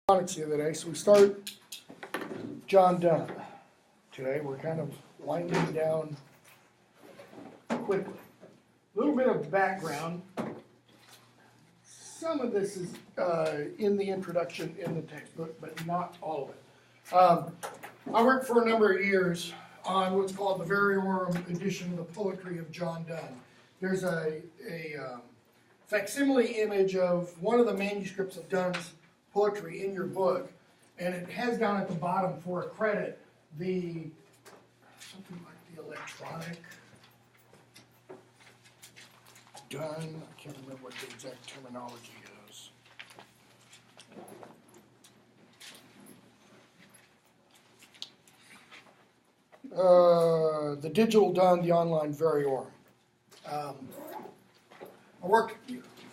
Sonnets the other day, so we start John Donne. Today we're kind of winding down quickly. A little bit of background. Some of this is in the introduction in the textbook, but not all of it. I worked for a number of years on what's called the Variorum edition of the poetry of John Donne. There's a facsimile image of one of the manuscripts of Donne's poetry in your book, and it has down at the bottom for a credit something like the electronic Donne. I can't remember what the exact terminology is. The digital Donne, the online Variorum. I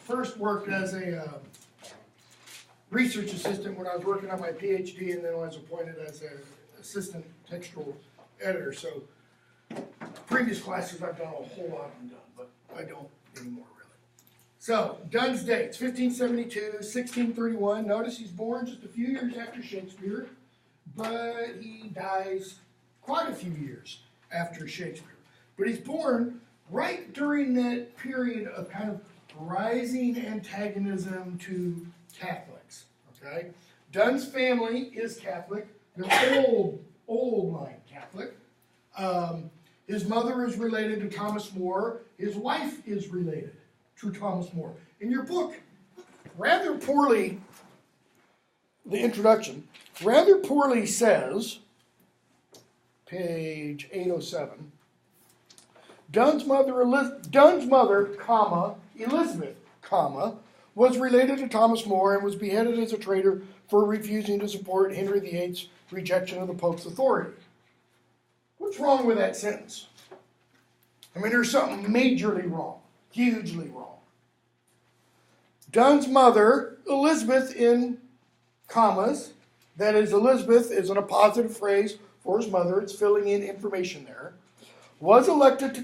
first worked as a research assistant when I was working on my PhD, and then I was appointed as an assistant textual editor. So previous classes I've done a whole lot on Donne, but I don't anymore really. So Donne's dates: 1572, 1631. Notice he's born just a few years after Shakespeare, but he dies quite a few years after Shakespeare. But he's born right during that period of kind of rising antagonism to Catholics. Okay, Donne's family is Catholic. They're old line Catholic. His mother is related to Thomas More. His wife is related to Thomas More. In your book, rather poorly, the introduction rather poorly says, page 807, Donne's mother, Elizabeth, was related to Thomas More and was beheaded as a traitor for refusing to support Henry VIII's rejection of the Pope's authority. What's wrong with that sentence? I mean, there's something majorly wrong, hugely wrong. Donne's mother, Elizabeth, in commas, that is, Elizabeth is in a positive phrase for his mother, it's filling in information there, was related to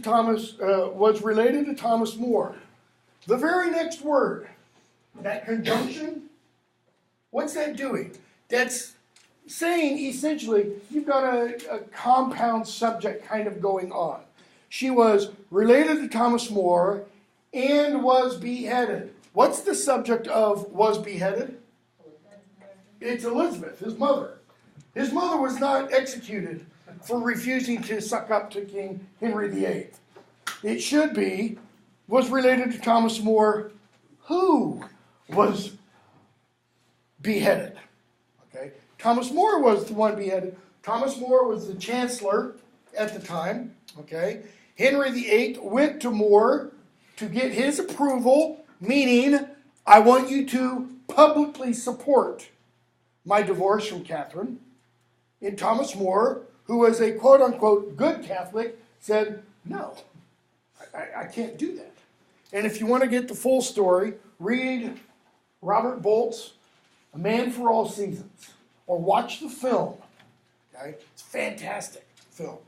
Thomas More. The very next word, that conjunction, what's that doing? That's saying essentially you've got a compound subject kind of going on. She was related to Thomas More and was beheaded. What's the subject of was beheaded? It's Elizabeth, his mother. His mother was not executed for refusing to suck up to King Henry VIII. It should be, was related to Thomas More, who was beheaded. Okay, Thomas More was the one beheaded. Thomas More was the chancellor at the time. Okay, Henry VIII went to More to get his approval, meaning, I want you to publicly support my divorce from Catherine. And Thomas More, who was a quote-unquote good Catholic, said, no, I can't do that. And if you want to get the full story, read Robert Bolt's A Man for All Seasons, or watch the film. Okay, it's a fantastic film.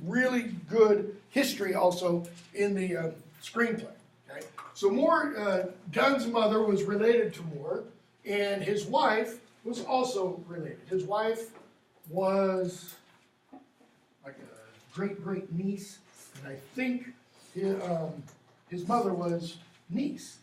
Really good history also in the screenplay. Okay, so More, Donne's mother was related to More, and his wife was also related. His wife was like a great niece, and I think his mother was niece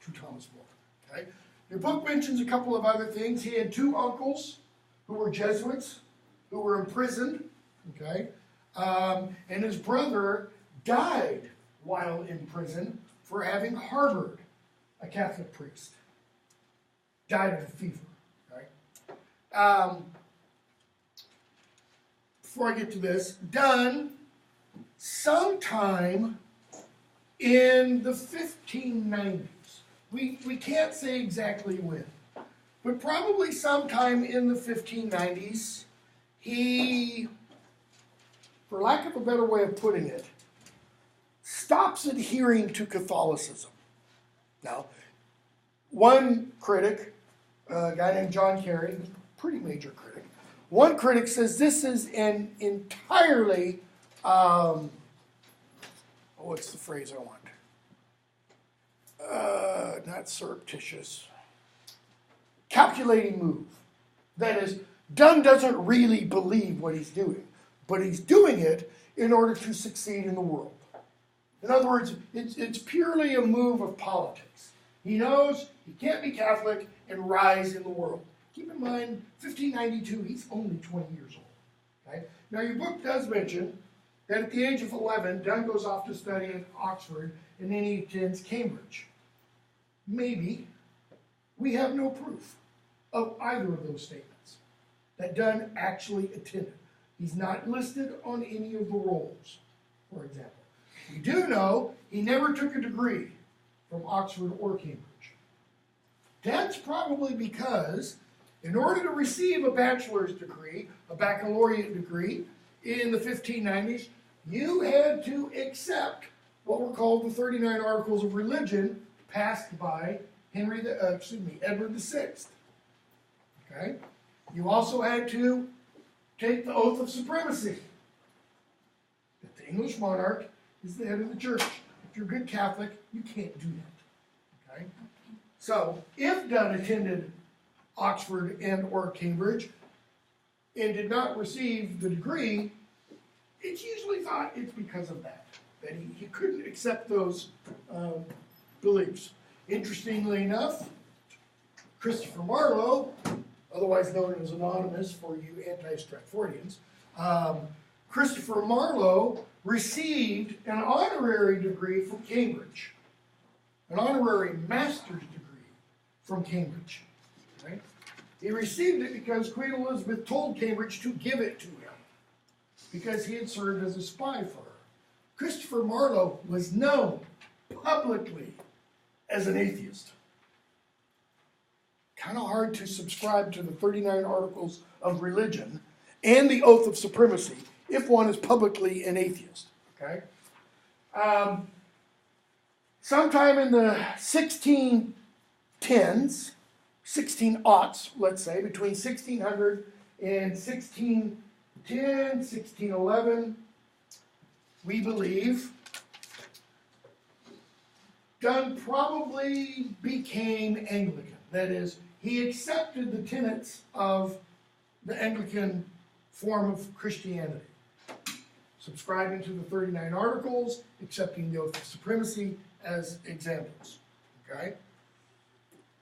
to Thomas More. Okay, your book mentions a couple of other things. He had two uncles who were Jesuits who were imprisoned. Okay, and his brother died while in prison for having harbored a Catholic priest. Died of a fever. Okay. Before I get to this, Donne, sometime in the 1590s, we can't say exactly when, but probably sometime in the 1590s, he, for lack of a better way of putting it, stops adhering to Catholicism. Now, one critic, a guy named John Carey, pretty major critic, one critic says this is an entirely, what's the phrase I want? Not surreptitious. Calculating move. That is, Donne doesn't really believe what he's doing, but he's doing it in order to succeed in the world. In other words, it's purely a move of politics. He knows he can't be Catholic and rise in the world. Keep in mind, 1592, he's only 20 years old. Okay? Now, your book does mention that at the age of 11, Donne goes off to study at Oxford, and then he attends Cambridge. Maybe. We have no proof of either of those statements that Donne actually attended. He's not listed on any of the rolls, for example. We do know he never took a degree from Oxford or Cambridge. That's probably because in order to receive a bachelor's degree, a baccalaureate degree, in the 1590s, you had to accept what were called the 39 Articles of Religion passed by Edward VI. Okay? You also had to take the oath of supremacy. That the English monarch is the head of the church. If you're a good Catholic, you can't do that. Okay? So, if Donne attended Oxford and or Cambridge and did not receive the degree, it's usually thought it's because of that he couldn't accept those beliefs. Interestingly enough, Christopher Marlowe, otherwise known as Anonymous for you anti-Stratfordians, Christopher Marlowe received an honorary degree from Cambridge, an honorary master's degree from Cambridge. Right? He received it because Queen Elizabeth told Cambridge to give it to him because he had served as a spy for her. Christopher Marlowe was known publicly as an atheist. Kind of hard to subscribe to the 39 Articles of Religion and the Oath of Supremacy if one is publicly an atheist. Okay? Sometime in the 1610s, 1600s, let's say, between 1600 and 1610, 1611, we believe Donne probably became Anglican. That is, he accepted the tenets of the Anglican form of Christianity, subscribing to the 39 Articles, accepting the Oath of Supremacy as examples. Okay?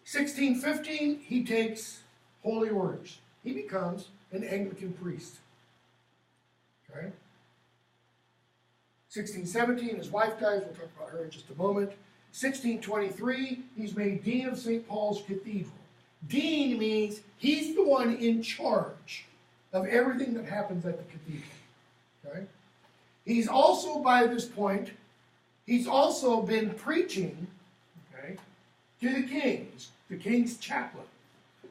1615, he takes holy orders. He becomes an Anglican priest. Okay? 1617, his wife dies. We'll talk about her in just a moment. 1623, he's made Dean of St. Paul's Cathedral. Dean means he's the one in charge of everything that happens at the cathedral. Okay? He's also, by this point, he's also been preaching, okay, to the king's chaplain.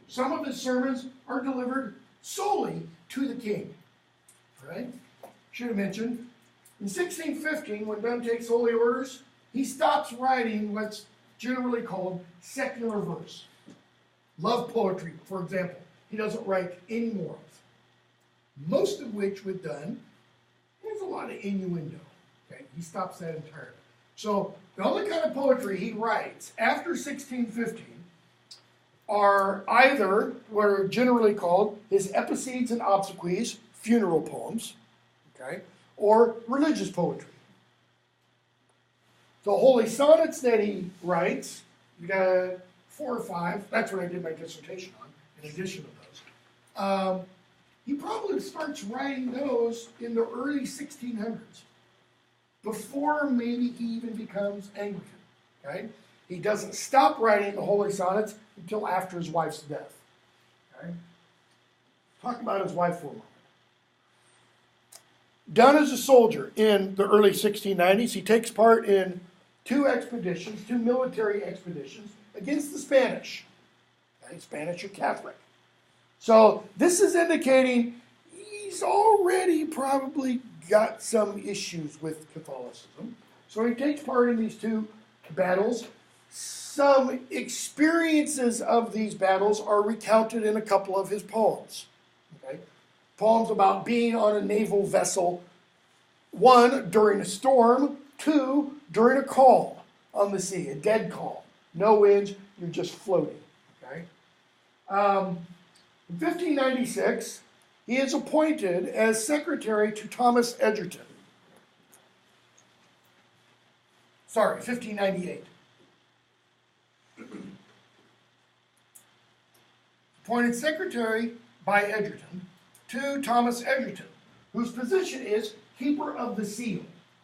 Some of his sermons are delivered solely to the king. Right? Should have mentioned, in 1615, when Donne takes holy orders, he stops writing what's generally called secular verse. Love poetry, for example, he doesn't write any more of. Most of which, with Donne, there's a lot of innuendo. Okay? He stops that entirely. So the only kind of poetry he writes after 1615 are either what are generally called his epicedes and obsequies, funeral poems, okay, or religious poetry. The holy sonnets that he writes, you got 4 or 5, that's what I did my dissertation on, in addition to those. He probably starts writing those in the early 1600s, before maybe he even becomes Anglican. Okay? He doesn't stop writing the holy sonnets until after his wife's death. Okay? Talk about his wife for a moment. Donne is a soldier in the early 1690s. He takes part in 2 military expeditions against the Spanish. Okay? Spanish are Catholic. So this is indicating he's already probably got some issues with Catholicism. So he takes part in these 2 battles. Some experiences of these battles are recounted in a couple of his poems. Okay? Poems about being on a naval vessel, 1, during a storm, 2, during a calm on the sea, a dead calm. No winds, you're just floating. Okay? In 1596, he is appointed as secretary to Thomas Egerton. Sorry, 1598. Appointed secretary by Egerton to Thomas Egerton, whose position is keeper of the seal.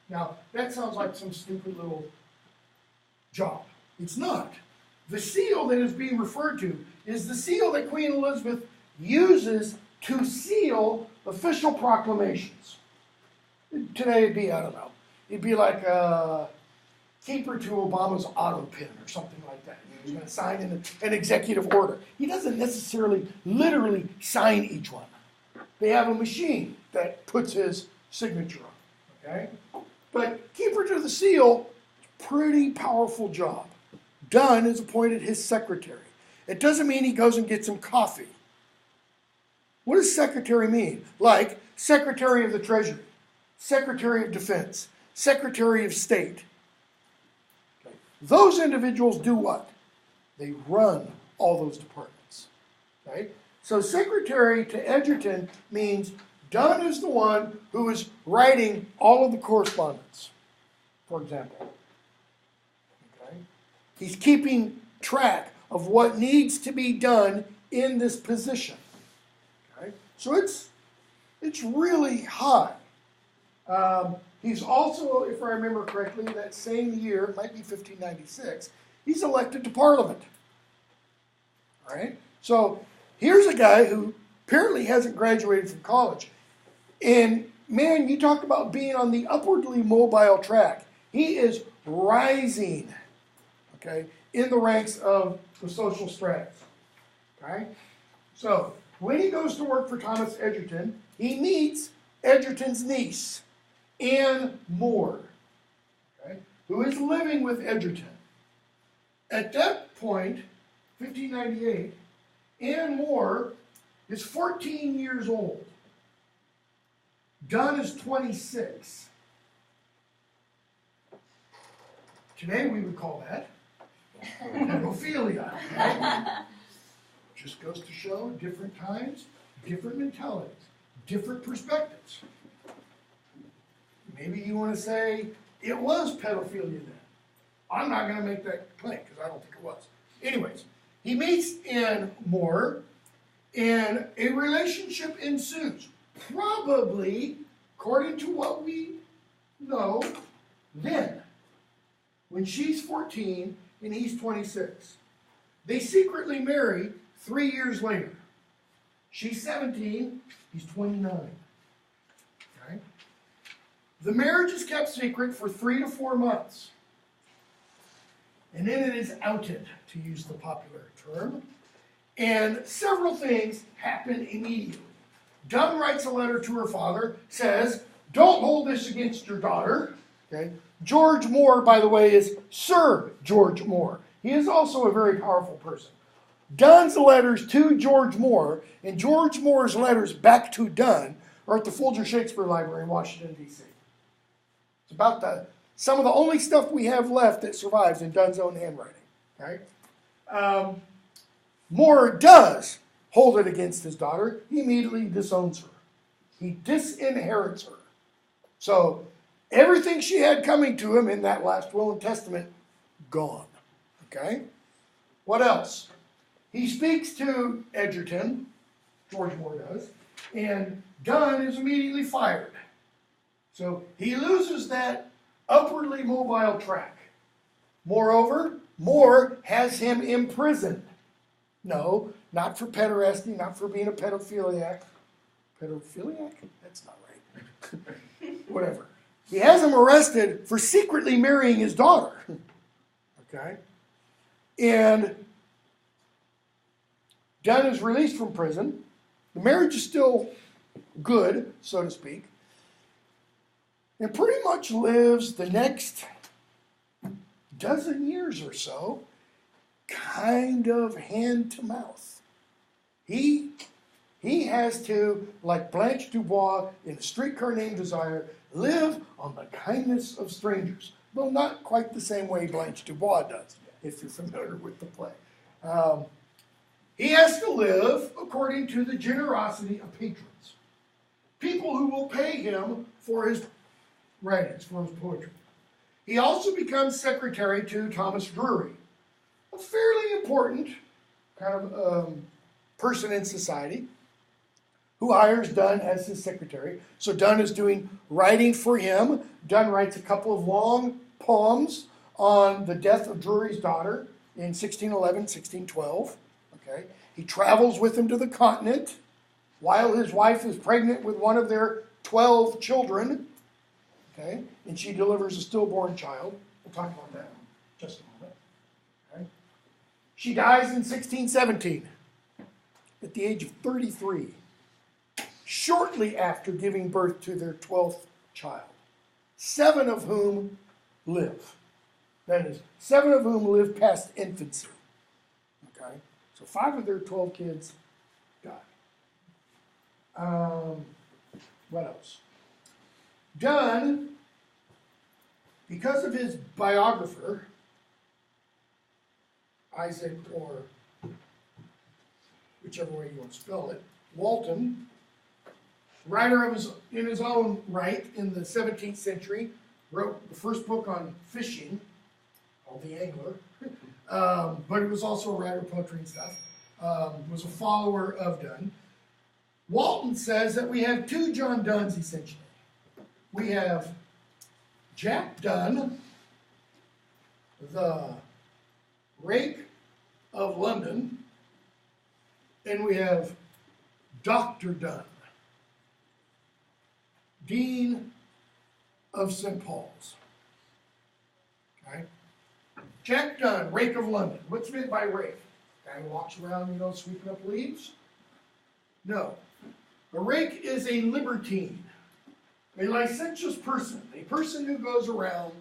Now, that sounds like some stupid little job. It's not. The seal that is being referred to is the seal that Queen Elizabeth uses to seal official proclamations. Today it'd be, I don't know, it'd be like a keeper to Obama's auto pin or something like that. He's going to sign an executive order. He doesn't necessarily literally sign each one. They have a machine that puts his signature on, okay? But keeper to the seal, pretty powerful job. Donne is appointed his secretary. It doesn't mean he goes and gets him coffee. What does secretary mean? Like Secretary of the Treasury, Secretary of Defense, Secretary of State. Okay. Those individuals do what? They run all those departments. Okay? So secretary to Egerton means Donne is the one who is writing all of the correspondence, for example. Okay? He's keeping track of what needs to be done in this position. Okay? So it's really high. He's also, if I remember correctly, that same year, it might be 1596, he's elected to Parliament. All right? So here's a guy who apparently hasn't graduated from college. And man, you talk about being on the upwardly mobile track. He is rising, okay, in the ranks of the social strata. Okay? So when he goes to work for Thomas Egerton, he meets Egerton's niece, Anne Moore, okay, who is living with Egerton. At that point, 1598, Anne Moore is 14 years old. Donne is 26. Today we would call that pedophilia. Right? Just goes to show different times, different mentalities, different perspectives. Maybe you want to say it was pedophilia then. I'm not going to make that claim because I don't think it was. Anyways, he meets Anne Moore and a relationship ensues. Probably, according to what we know, then, when she's 14 and he's 26. They secretly marry 3 years later. She's 17, he's 29. Okay? The marriage is kept secret for 3 to 4 months. And then it is outed, to use the popular term. And several things happen immediately. Donne writes a letter to her father, says, don't hold this against your daughter. Okay? George Moore, by the way, is Sir George Moore. He is also a very powerful person. Donne's letters to George Moore and George Moore's letters back to Donne are at the Folger Shakespeare Library in Washington, D.C. It's about some of the only stuff we have left that survives in Donne's own handwriting. Right? Moore does hold it against his daughter. He immediately disowns her. He disinherits her. So everything she had coming to him in that last will and testament, gone. Okay? What else? He speaks to Egerton, George Moore does, and Donne is immediately fired. So he loses that upwardly mobile track. Moreover, Moore has him imprisoned. No, not for pederasty, not for being a pedophiliac. Pedophiliac? That's not right. Whatever. He has him arrested for secretly marrying his daughter. Okay? And Donne is released from prison. The marriage is still good, so to speak. And pretty much lives the next dozen years or so kind of hand to mouth. He has to, like Blanche Dubois in A Streetcar Named Desire, live on the kindness of strangers. Well, not quite the same way Blanche Dubois does, if you're familiar with the play. He has to live according to the generosity of patrons, people who will pay him for his writings, for his poetry. He also becomes secretary to Thomas Drury, a fairly important kind of person in society, who hires Donne as his secretary. So Donne is doing writing for him. Donne writes a couple of long poems on the death of Drury's daughter in 1611, 1612. Okay. He travels with him to the continent while his wife is pregnant with one of their 12 children. Okay. And she delivers a stillborn child. We'll talk about that in just a moment. Okay. She dies in 1617 at the age of 33. Shortly after giving birth to their 12th child, 7 of whom live. That is, 7 of whom live past infancy. Okay? So 5 of their 12 kids die. What else? Donne, because of his biographer, Isaac, or whichever way you want to spell it, Walton, writer of in his own right in the 17th century, wrote the first book on fishing, called The Angler, but he was also a writer of poetry and stuff, was a follower of Donne. Walton says that we have 2 John Donnes, essentially. We have Jack Donne, the Rake of London, and we have Dr. Donne, Dean of St. Paul's. Okay? Jack Donne, Rake of London. What's meant by rake? Guy who walks around, sweeping up leaves? No. A rake is a libertine, a licentious person, a person who goes around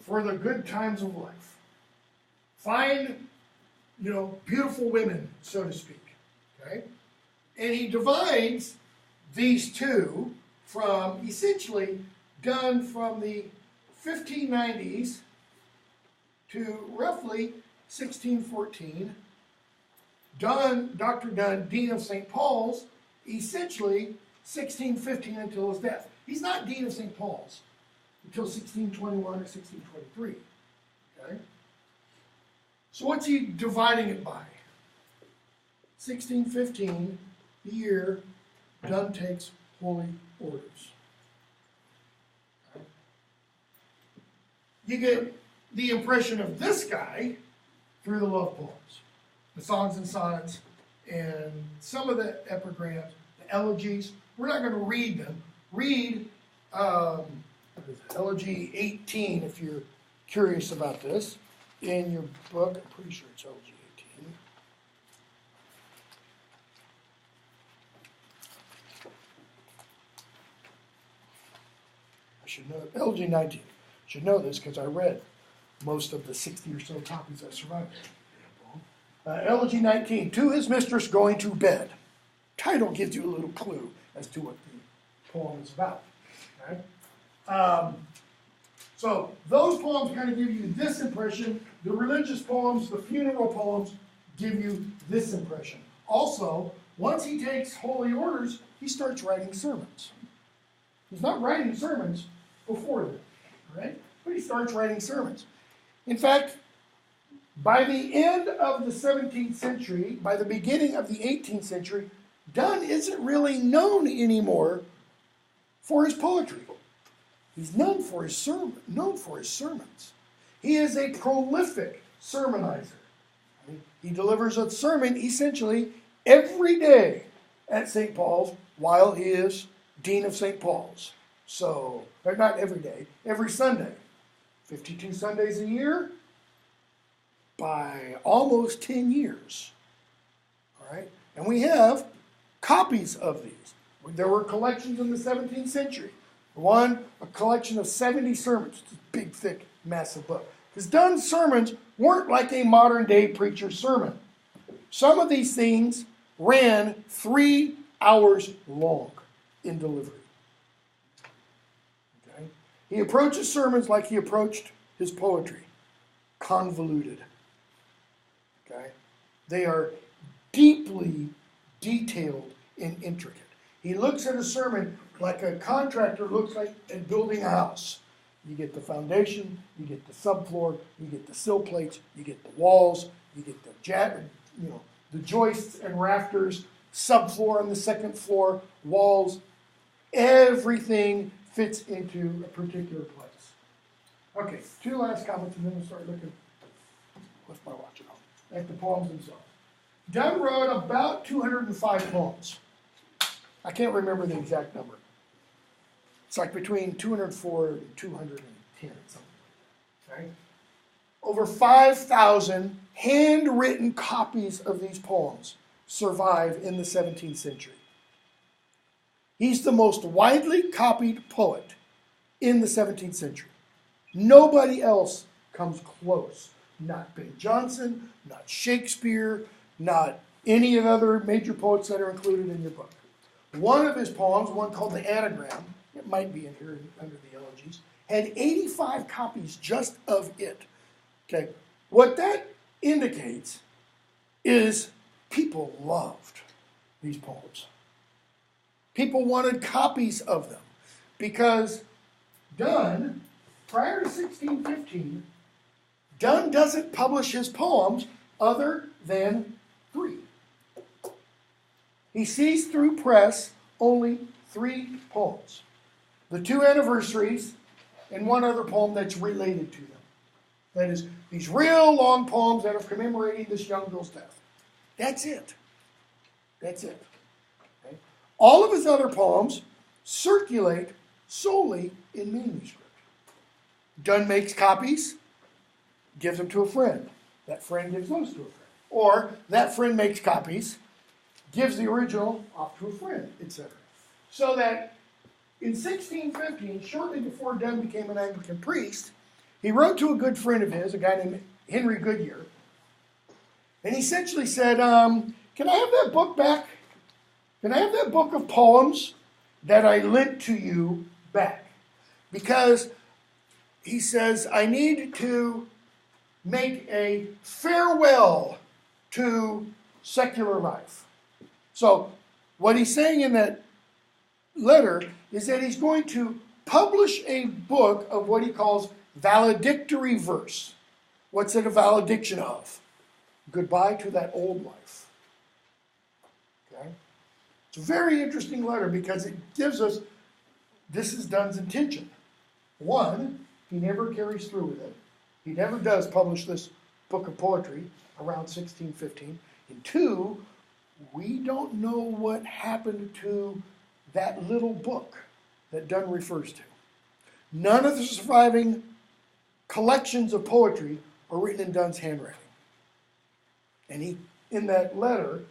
for the good times of life. Find, beautiful women, so to speak. Okay? And he divides these two from, essentially, done from the 1590s to roughly 1614. Dr. Donne, Dean of St. Paul's, essentially 1615 until his death. He's not Dean of St. Paul's until 1621 or 1623. Okay? So what's he dividing it by? 1615, the year Donne takes holy orders. Okay? You get the impression of this guy through the love poems, the songs and sonnets, and some of the epigrams, the elegies. We're not going to read them. Read Elegy 18 if you're curious about this in your book. I'm pretty sure it's Elegy 18. I should know Elegy 19. I should know this because I read most of the 60 or so copies that survived. Elegy 19, to his mistress going to bed. Title gives you a little clue as to what the poem is about. Okay? So those poems kind of give you this impression. The religious poems, the funeral poems, give you this impression. Also, once he takes holy orders, he starts writing sermons. He's not writing sermons before that, right? But he starts writing sermons. In fact, by the end of the 17th century, by the beginning of the 18th century, Donne isn't really known anymore for his poetry. He's known for his sermons. He is a prolific sermonizer. He delivers a sermon essentially every day at St. Paul's while he is Dean of St. Paul's. So, or not every day, every Sunday. 52 Sundays a year by almost 10 years. All right? And we have copies of these. There were collections in the 17th century. One, a collection of 70 sermons. It's a big, thick, massive book. Because Donne's sermons weren't like a modern-day preacher's sermon. Some of these things ran 3 hours long in delivery. Okay? He approaches sermons like he approached his poetry. Convoluted. Okay? They are deeply detailed and intricate. He looks at a sermon like a contractor looks like at building a house. You get the foundation, you get the subfloor, you get the sill plates, you get the walls, you get the joists and rafters, subfloor on the second floor, walls. Everything fits into a particular place. Okay, two last comments and then we'll start looking, what's my watch on, at the poems themselves. Donne wrote about 205 poems. I can't remember the exact number. It's like between 204 and 210, something like that. Right? Over 5,000 handwritten copies of these poems survive in the 17th century. He's the most widely copied poet in the 17th century. Nobody else comes close. Not Ben Jonson, not Shakespeare, not any of the other major poets that are included in your book. One of his poems, one called The Anagram, it might be in here under the elegies, had 85 copies just of it. Okay, what that indicates is people loved these poems. People wanted copies of them because Donne, prior to 1615, Donne doesn't publish his poems other than 3. He sees through press only 3 poems. The 2 anniversaries and one other poem that's related to them. That is, these real long poems that are commemorating this young girl's death. That's it. That's it. Okay? All of his other poems circulate solely in manuscript. Donne makes copies, gives them to a friend. That friend gives those to a friend. Or that friend makes copies, gives the original off to a friend, etc. So that in 1615, shortly before Donne became an Anglican priest, he wrote to a good friend of his, a guy named Henry Goodyear, and he essentially said, can I have that book back? Can I have that book of poems that I lent to you back? Because he says, I need to make a farewell to secular life. So what he's saying in that letter is that he's going to publish a book of what he calls valedictory verse. What's it a valediction of? Goodbye to that old life. Okay? It's a very interesting letter because it gives us, this is Donne's intention. One, he never carries through with it. He never does publish this book of poetry around 1615. And 2, we don't know what happened to that little book that Donne refers to. None of the surviving collections of poetry are written in Donne's handwriting. And he, in that letter,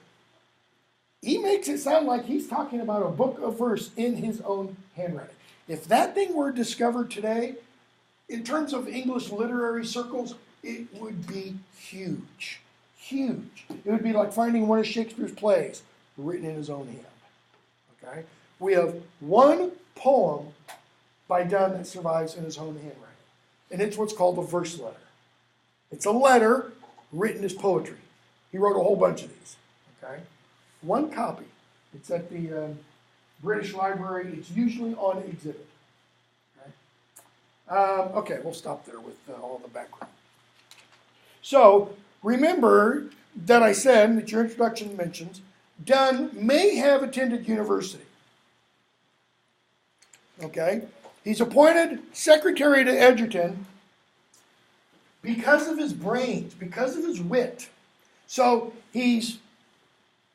he makes it sound like he's talking about a book of verse in his own handwriting. If that thing were discovered today, in terms of English literary circles, it would be huge. Huge. It would be like finding one of Shakespeare's plays written in his own hand. Okay? We have one poem by Donne that survives in his own handwriting. And it's what's called a verse letter. It's a letter written as poetry. He wrote a whole bunch of these. Okay? One copy. It's at the British Library. It's usually on exhibit. Okay, we'll stop there with all the background. So, remember that I said, that your introduction mentions, Donne may have attended university. Okay? He's appointed secretary to Egerton because of his brains, because of his wit. So,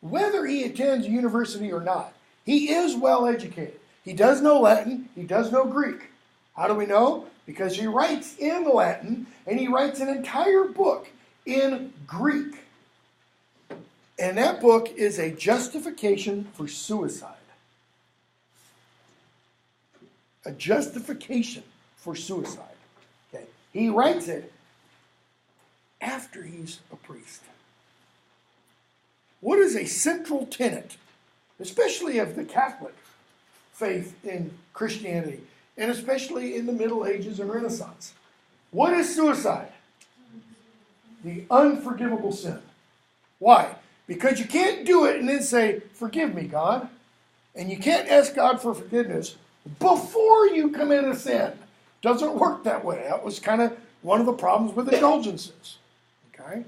whether he attends university or not, he is well educated. He does know Latin, he does know Greek. How do we know? Because he writes in Latin, and he writes an entire book in Greek. And that book is a justification for suicide. A justification for suicide. Okay. He writes it after he's a priest. What is a central tenet, especially of the Catholic faith in Christianity, and especially in the Middle Ages and Renaissance? What is suicide? The unforgivable sin. Why? Because you can't do it and then say, forgive me, God. And you can't ask God for forgiveness before you commit a sin. Doesn't work that way. That was kind of one of the problems with indulgences. Okay?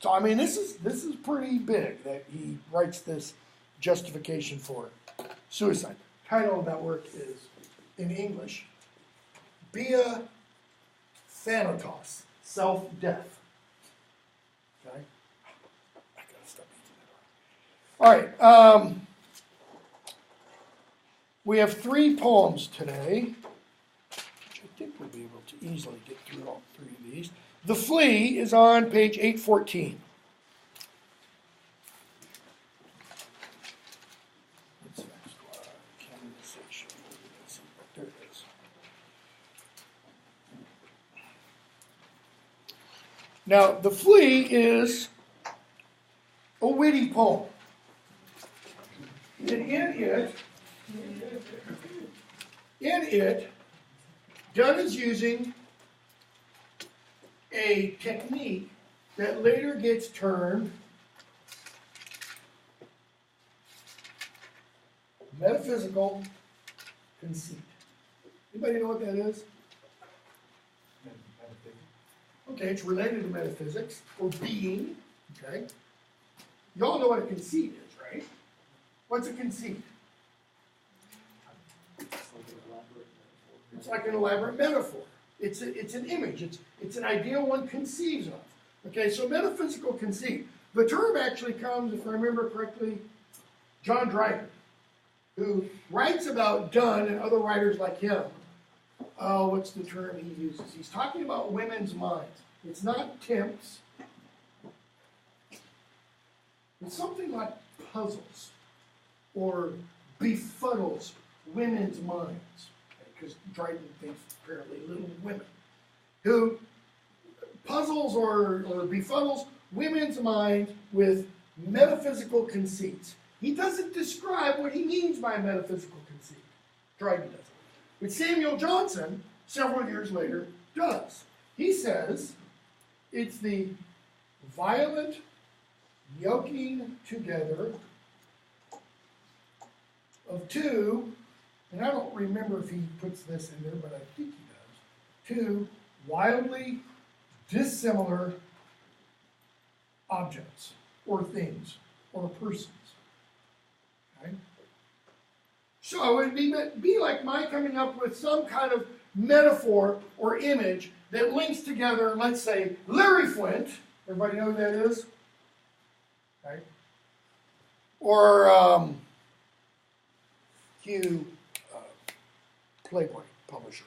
So, I mean, this is pretty big that he writes this justification for suicide. Title of that work is, in English, Bia Thanatos, self-death. Okay? I gotta stop eating that. All right. We have 3 poems today, which I think we'll be able to easily get through all 3 of these. The Flea is on page 814. What's the next one? Canonization. There it is. Now, The Flea is a witty poem. And in it, Donne is using a technique that later gets termed metaphysical conceit. Anybody know what that is? Okay, it's related to metaphysics or being. Okay, you all know what a conceit is, right? What's a conceit? It's like an elaborate metaphor. It's an image. It's an idea one conceives of. Okay, so metaphysical conceit. The term actually comes, if I remember correctly, John Dryden, who writes about Donne and other writers like him. Oh, what's the term he uses? He's talking about women's minds. It's not tempts. It's something like puzzles or befuddles women's minds. Because Dryden thinks apparently little women, who puzzles or befuddles women's minds with metaphysical conceits. He doesn't describe what he means by a metaphysical conceit. Dryden doesn't. But Samuel Johnson, several years later, does. He says it's the violent yoking together of 2, and I don't remember if he puts this in there, but I think he does, 2 wildly dissimilar objects or things or persons. Okay? So it would be like my coming up with some kind of metaphor or image that links together, let's say, Larry Flint. Everybody know who that is? Okay. Or Hugh, Playboy publisher.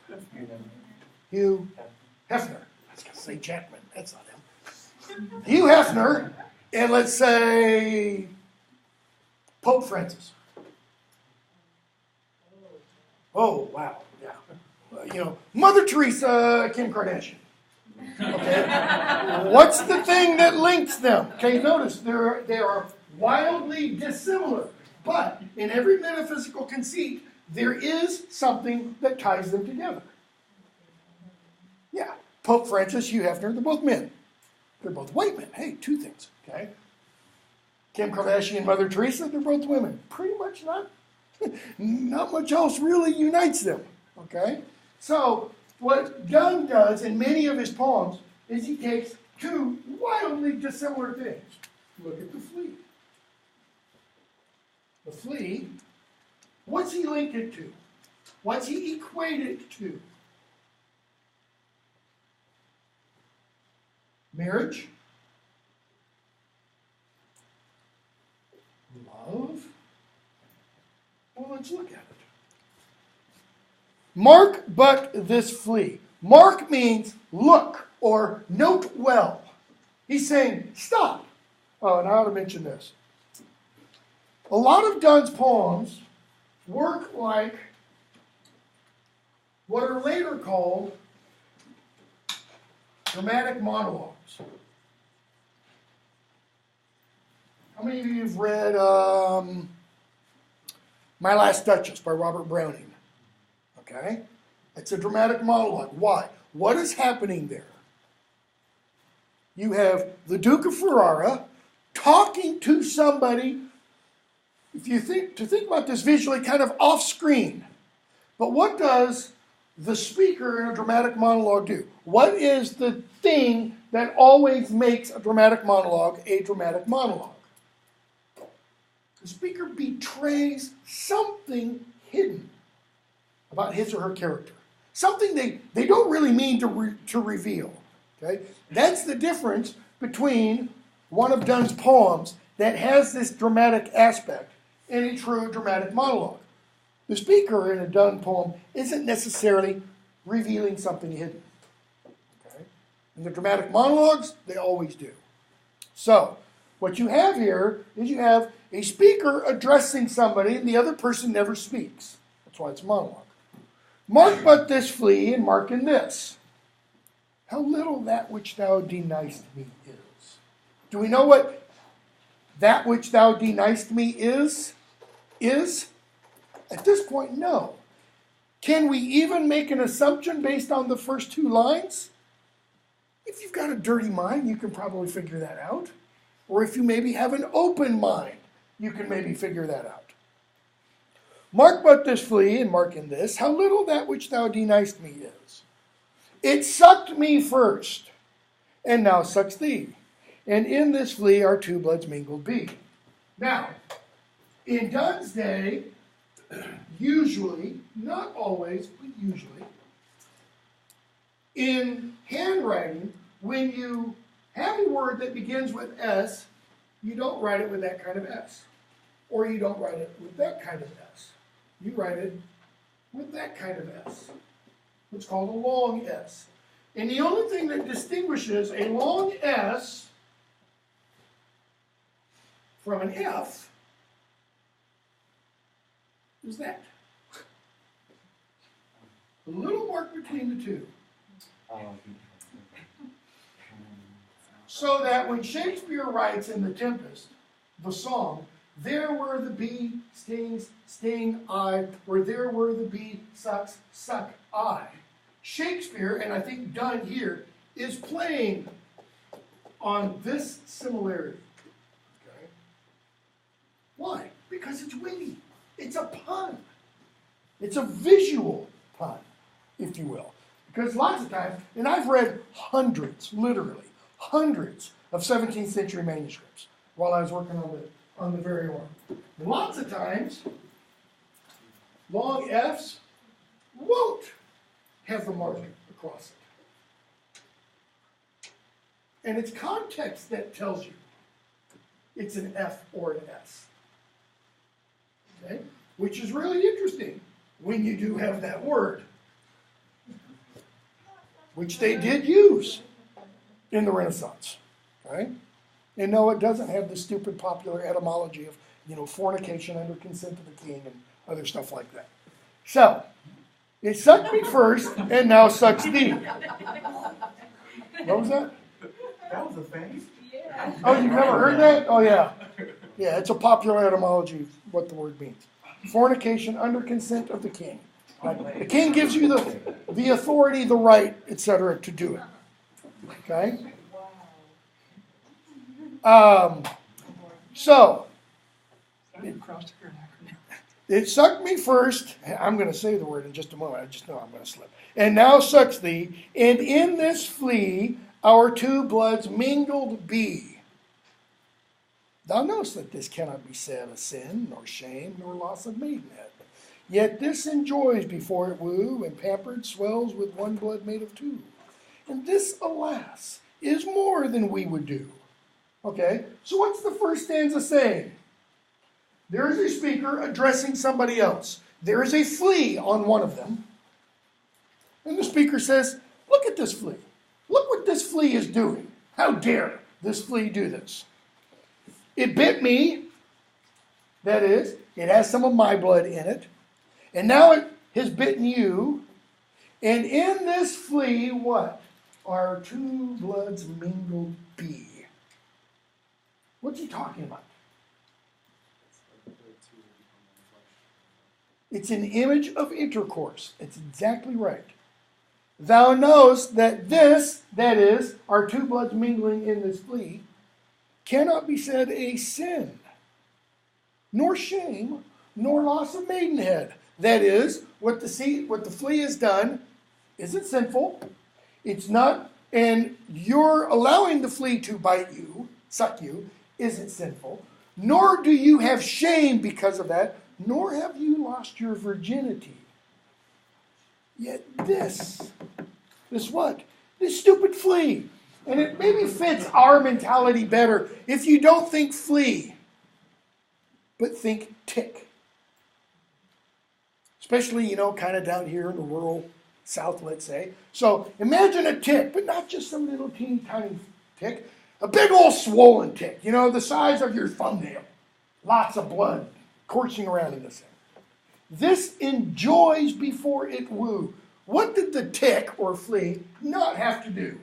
Hugh Hefner. I was going to say Jackman. That's not him. Hugh Hefner, and let's say Pope Francis. Oh, wow. Yeah. Mother Teresa, Kim Kardashian. Okay. What's the thing that links them? Okay, notice they are wildly dissimilar. But in every metaphysical conceit, there is something that ties them together. Yeah. Pope Francis, Hugh Hefner, they're both men. They're both white men. Hey, 2 things. Okay. Kim Kardashian, Mother Teresa, they're both women. Pretty much not much else really unites them. Okay. So what Donne does in many of his poems is he takes 2 wildly dissimilar things. Look at the Flea. The Flea, what's he linked it to? What's he equated to? Marriage, love. Well, let's look at it. Mark but this Flea. Mark means look or note well. He's saying, stop. Oh, and I ought to mention this. A lot of Donne's poems work like what are later called dramatic monologues. How many of you have read My Last Duchess by Robert Browning? Okay? It's a dramatic monologue. Why? What is happening there? You have the Duke of Ferrara talking to somebody, if you think about this visually, kind of off screen. But what does the speaker in a dramatic monologue do? What is the thing that always makes a dramatic monologue a dramatic monologue? The speaker betrays something hidden about his or her character. Something they don't really mean to reveal. Okay? That's the difference between one of Donne's poems that has this dramatic aspect and a true dramatic monologue. The speaker in a Donne poem isn't necessarily revealing something hidden. Okay? In the dramatic monologues, they always do. So, what you have here is you have a speaker addressing somebody and the other person never speaks. That's why it's a monologue. Mark but this flea, and mark in this. How little that which thou deniest me is. Do we know what that which thou deniest me is? At this point, no. Can we even make an assumption based on the first two lines? If you've got a dirty mind, you can probably figure that out. Or if you maybe have an open mind, you can maybe figure that out. Mark but this flea, and mark in this, how little that which thou deniest me is. It sucked me first, and now sucks thee. And in this flea our two bloods mingled be. Now, in Donne's day, usually, not always, but usually, in handwriting, when you have a word that begins with S, you don't write it with that kind of S. Or you don't write it with that kind of S. You write it with that kind of S. It's called a long S. And the only thing that distinguishes a long S from an F is that. A little mark between the two. So that when Shakespeare writes in The Tempest, the song, there were the bee stings, sting I, or there were the bee sucks, suck I. Shakespeare, and I think Donne here, is playing on this similarity. Okay? Why? Because it's witty. It's a pun. It's a visual pun, if you will. Because lots of times, and I've read hundreds, literally, hundreds of 17th century manuscripts while I was working on the very one. Lots of times, long F's won't have the margin across it. And it's context that tells you it's an F or an S. Okay? Which is really interesting when you do have that word, which they did use in the Renaissance. Right? And no, it doesn't have the stupid popular etymology of, fornication under consent of the king and other stuff like that. So, it sucked me first, and now sucks thee. What was that? That was a thing. Yeah. Oh, you've never heard that? Oh, yeah. Yeah, it's a popular etymology of what the word means. Fornication under consent of the king. Like, the king gives you the authority, the right, etc., to do it. Okay? So, it sucked me first. I'm going to say the word in just a moment. I just know I'm going to slip. And now sucks thee. And in this flea our two bloods mingled be. Thou knowest that this cannot be said a sin, nor shame, nor loss of maidenhead. Yet this enjoys before it woo, and pampered swells with one blood made of two. And this, alas, is more than we would do. Okay, so what's the first stanza saying? There is a speaker addressing somebody else. There is a flea on one of them. And the speaker says, look at this flea. Look what this flea is doing. How dare this flea do this? It bit me. That is, it has some of my blood in it. And now it has bitten you. And in this flea, what? Our two bloods mingled be. What's he talking about? It's an image of intercourse. It's exactly right. Thou knowest that this, that is, our two bloods mingling in this flea, cannot be said a sin, nor shame, nor loss of maidenhead. That is, what the flea has done isn't sinful. It's not, and you're allowing the flea to bite you, suck you, isn't sinful. Nor do you have shame because of that, nor have you lost your virginity. Yet this what? This stupid flea. And it maybe fits our mentality better if you don't think flea, but think tick. Especially, kind of down here in the rural South, let's say. So imagine a tick, but not just some little teeny tiny tick. A big old swollen tick, the size of your thumbnail. Lots of blood coursing around in this thing. This enjoys before it woo. What did the tick or flea not have to do?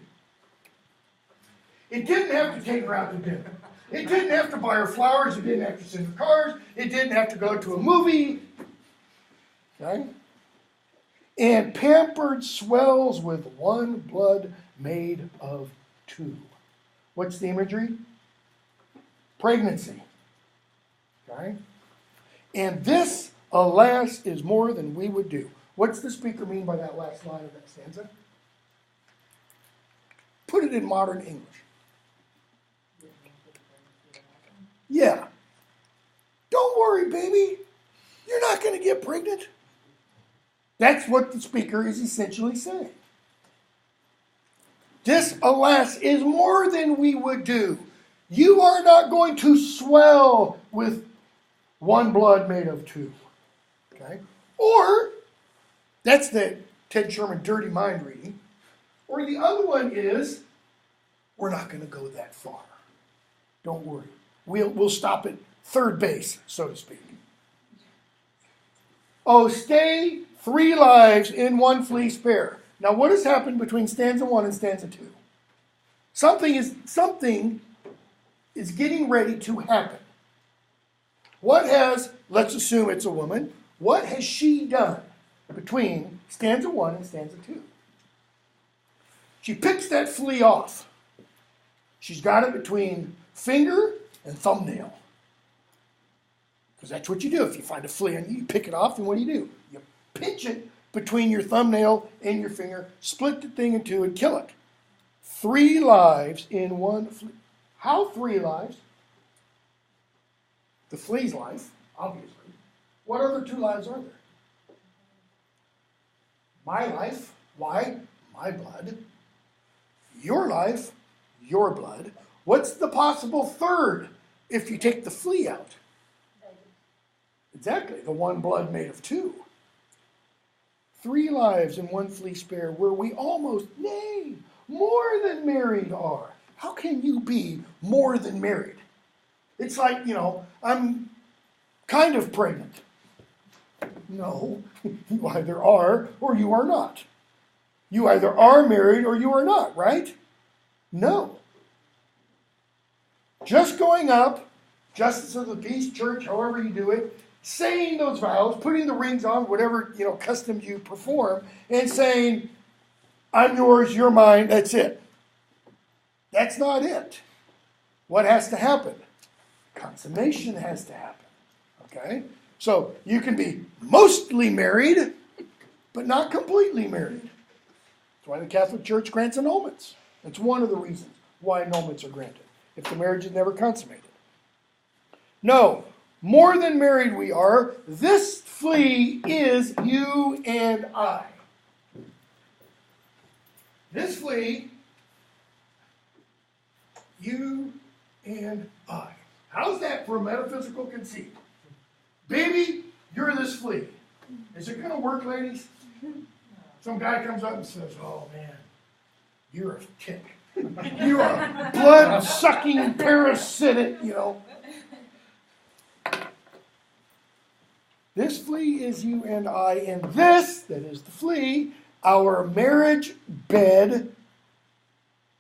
It didn't have to take her out to dinner. It didn't have to buy her flowers. It didn't have to send her cards. It didn't have to go to a movie. Okay? And pampered swells with one blood made of two. What's the imagery? Pregnancy. Okay? And this, alas, is more than we would do. What's the speaker mean by that last line of that stanza? Put it in modern English. Yeah. Don't worry, baby. You're not going to get pregnant. That's what the speaker is essentially saying. This, alas, is more than we would do. You are not going to swell with one blood made of two. Okay? Or, that's the Ted Sherman dirty mind reading. Or the other one is, we're not going to go that far. Don't worry. We'll stop at third base, so to speak. Oh, stay 3 lives in one flea spare. Now, what has happened between stanza 1 and stanza 2? Something is getting ready to happen. Let's assume it's a woman, what has she done between stanza 1 and stanza 2? She picks that flea off. She's got it between finger and thumbnail. Because that's what you do. If you find a flea and you pick it off, then what do? You pinch it between your thumbnail and your finger, split the thing in two and kill it. 3 lives in one flea. How 3 lives? The flea's life, obviously. What other 2 lives are there? My life. Why? My blood. Your life. Your blood. What's the possible third if you take the flea out? Exactly, the one blood made of 2. 3 lives in one flea spare, where we almost, nay, more than married are. How can you be more than married? It's like, I'm kind of pregnant. No, you either are or you are not. You either are married or you are not, right? No. Just going up, justice of the peace, church, however you do it, saying those vows, putting the rings on, whatever customs you perform, and saying, I'm yours, you're mine, that's it. That's not it. What has to happen? Consummation has to happen. Okay? So you can be mostly married, but not completely married. That's why the Catholic Church grants annulments. That's one of the reasons why annulments are granted, if the marriage is never consummated. No, more than married we are. This flea is you and I. This flea, you and I. How's that for a metaphysical conceit? Baby, you're this flea. Is it going to work, ladies? Some guy comes up and says, oh man, you're a tick. You're a blood-sucking parasitic, This flea is you and I, and this, that is the flea, our marriage bed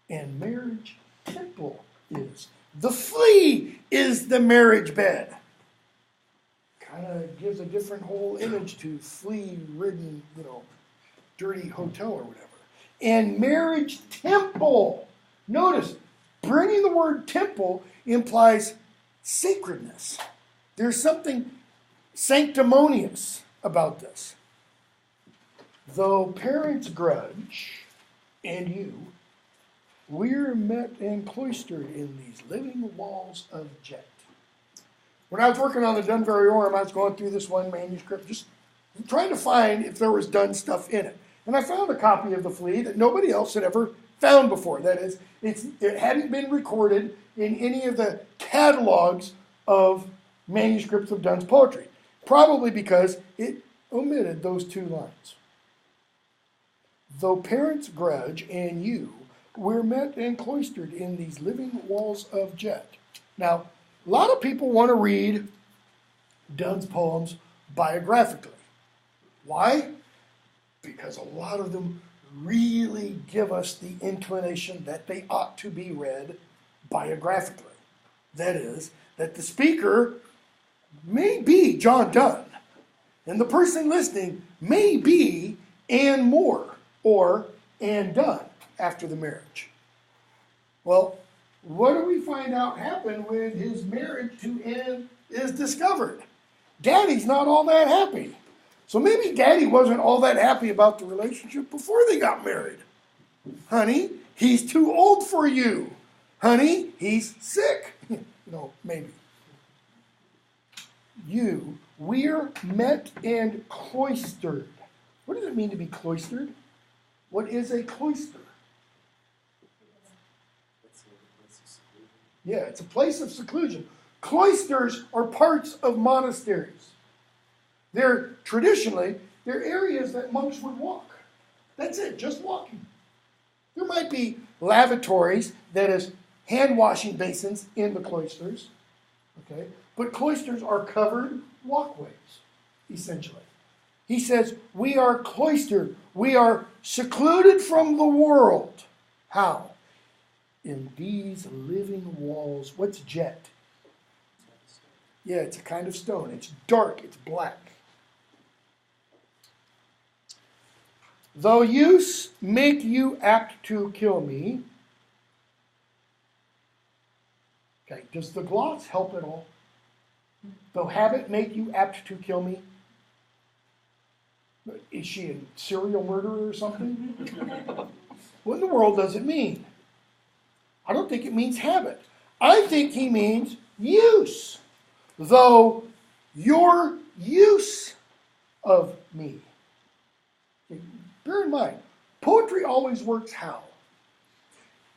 and marriage temple is. The flea is the marriage bed. Kind of gives a different whole image to flea-ridden, dirty hotel or whatever. and marriage temple. Notice, bringing the word temple implies sacredness. There's something sanctimonious about this. Though parents grudge, and you, we're met and cloistered in these living walls of jet. When I was working on the Donne Variorum, I was going through this one manuscript, just trying to find if there was Donne stuff in it. And I found a copy of the Flea that nobody else had ever found before. That is, it hadn't been recorded in any of the catalogs of manuscripts of Donne's poetry. Probably because it omitted those two lines. Though parents grudge and you, we're met and cloistered in these living walls of jet. Now, a lot of people want to read Donne's poems biographically. Why? Because a lot of them really give us the inclination that they ought to be read biographically. That is, that the speaker may be John Donne, and the person listening may be Anne Moore or Anne Donne after the marriage. Well, what do we find out happened when his marriage to Anne is discovered? Daddy's not all that happy. So maybe Daddy wasn't all that happy about the relationship before they got married. Honey, he's too old for you. Honey, he's sick. Maybe. We're met and cloistered. What does it mean to be cloistered? What is a cloister? Yeah, it's a place of seclusion. Cloisters are parts of monasteries. They're areas that monks would walk. That's it, just walking. There might be lavatories, that is, hand washing basins in the cloisters. Okay? But cloisters are covered walkways, essentially. He says, we are cloistered. We are secluded from the world. How? In these living walls. What's jet? Yeah, it's a kind of stone. It's dark. It's black. Though use make you apt to kill me. Okay, does the gloss help at all? Though habit make you apt to kill me? Is she a serial murderer or something? What in the world does it mean? I don't think it means habit. I think he means use. Though your use of me. Bear in mind, poetry always works how?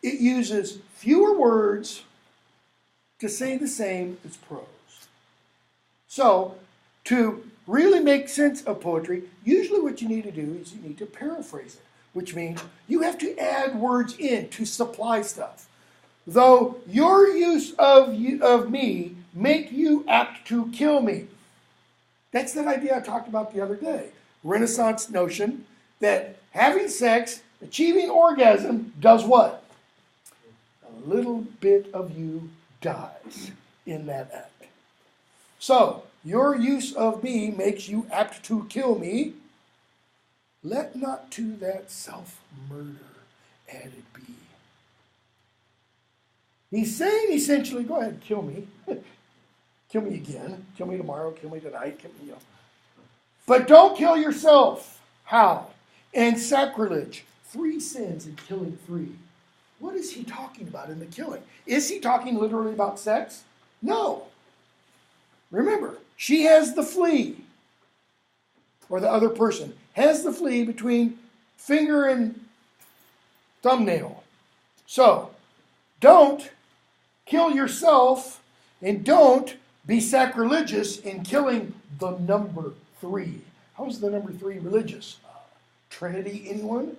It uses fewer words to say the same as prose. So, to really make sense of poetry, usually what you need to do is you need to paraphrase it, which means you have to add words in to supply stuff. Though your use of me make you apt to kill me. That's that idea I talked about the other day. Renaissance notion that having sex, achieving orgasm, does what? A little bit of you dies in that act. So, your use of me makes you apt to kill me. Let not to that self-murder added be. He's saying essentially, go ahead, kill me. Kill me again. Kill me tomorrow. Kill me tonight. Kill me, But don't kill yourself. How? And sacrilege. 3 sins in killing 3. What is he talking about in the killing? Is he talking literally about sex? No. Remember, she has the flea, or the other person has the flea between finger and thumbnail. So, don't kill yourself, and don't be sacrilegious in killing the number 3. How is the number 3 religious? Trinity, anyone?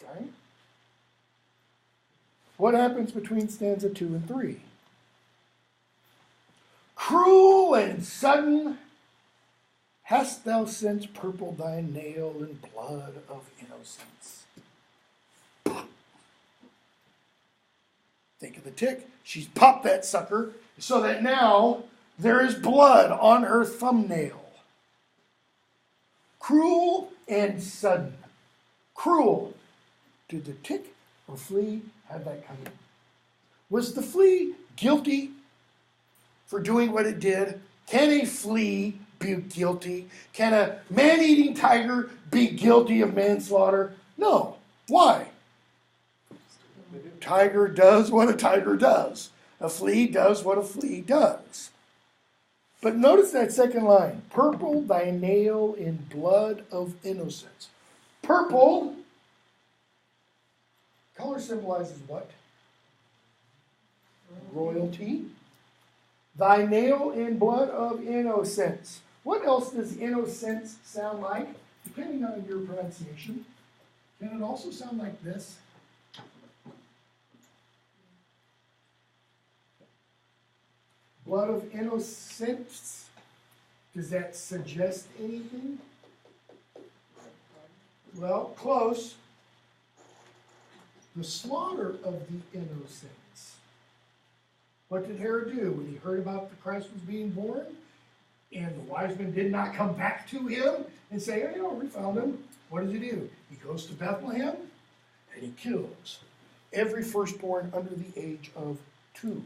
Okay. What happens between stanza 2 and 3? Cruel and sudden hast thou since purpled thy nail in blood of innocence. Think of the tick. She's popped that sucker so that now there is blood on her thumbnail. Cruel and sudden. cruel. Did the tick or flea have that coming? Was the flea guilty for doing what it did? Can a flea be guilty? Can a man-eating tiger be guilty of manslaughter? No. Why? Tiger does what a tiger does. A flea does what a flea does. But notice that second line. Purple thy nail in blood of innocence. Purple, color symbolizes what? Royalty. Thy nail in blood of innocence. What else does innocence sound like? Depending on your pronunciation. Can it also sound like this? Blood of innocence. Does that suggest anything? Well, close. The slaughter of the innocents. What did Herod do when he heard about the Christ was being born? And the wise men did not come back to him and say, oh, you know, we found him. What does he do? He goes to Bethlehem and he kills every firstborn under the age of 2.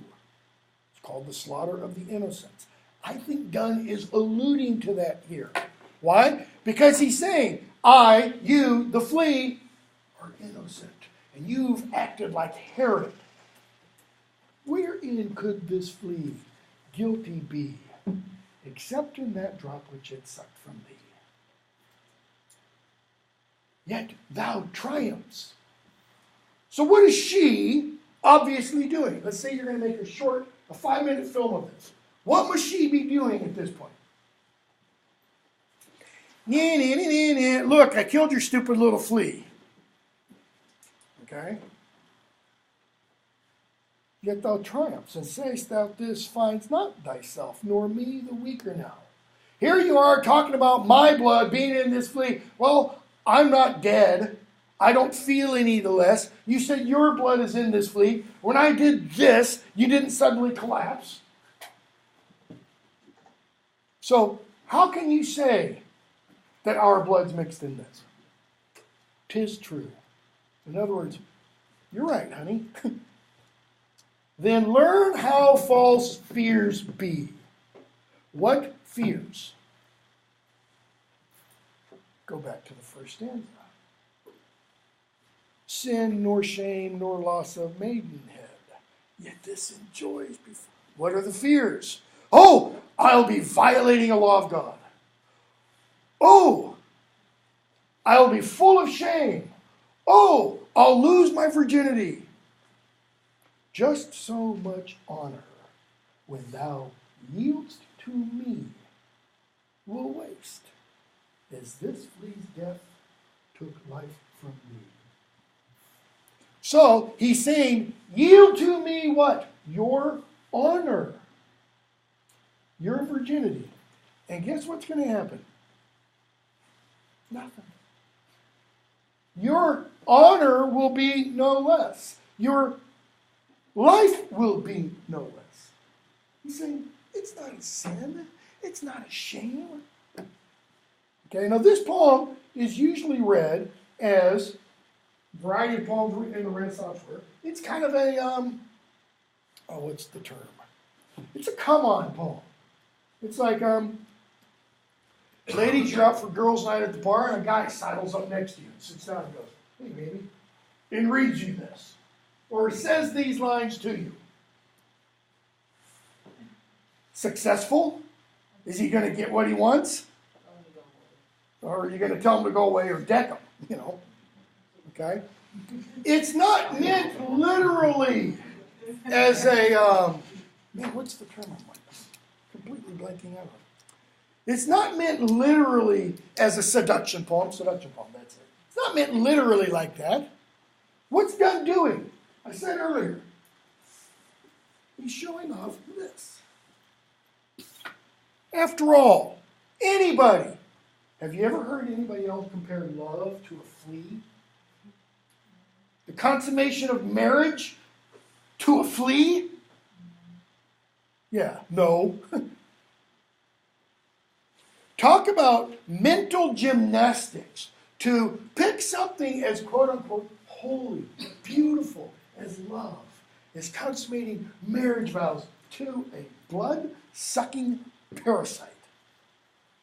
It's called the slaughter of the innocents. I think Donne is alluding to that here. Why? Because he's saying, you, the flea, are innocent. And you've acted like Herod. Wherein could this flea guilty be, except in that drop which it sucked from thee? Yet thou triumphs. So what is she obviously doing? Let's say you're going to make a 5-minute film of this. What must she be doing at this point? Look, I killed your stupid little flea. Okay? Yet thou triumphs, and sayest thou this finds not thyself, nor me the weaker now. Here you are talking about my blood being in this flea. Well, I'm not dead. I don't feel any the less. You said your blood is in this flea. When I did this, you didn't suddenly collapse. So how can you say that our blood's mixed in this? 'Tis true. In other words, you're right, honey. Then learn how false fears be. What fears? Go back to the first stanza. Sin, nor shame, nor loss of maidenhead. Yet this enjoys before. What are the fears? Oh, I'll be violating a law of God. Oh, I'll be full of shame. Oh, I'll lose my virginity. Just so much honor, when thou yieldst to me, will waste, as this flea's death took life from me. So he's saying, yield to me what? Your honor, your virginity. And guess what's going to happen? Nothing. Your honor will be no less. Your life will be no less. He's saying, it's not a sin. It's not a shame. Okay, now this poem is usually read as a variety of poems written in the Renaissance were. It's kind of a, what's the term? It's a come-on poem. It's like, ladies, you're out for girls' night at the bar, and a guy sidles up next to you and sits down and goes, hey, baby, and reads you this. Or says these lines to you. Successful? Is he going to get what he wants? Or are you going to tell him to go away or deck him? You know. Okay? It's not meant literally as a, man, what's the term I'm like? Completely blanking out. It's not meant literally as a seduction poem, that's it. It's not meant literally like that. What's Donne doing? I said earlier, he's showing off this. After all, anybody, have you ever heard anybody else compare love to a flea? The consummation of marriage to a flea? Yeah, no. Talk about mental gymnastics to pick something as quote-unquote holy, beautiful as love, as consummating marriage vows to a blood-sucking parasite.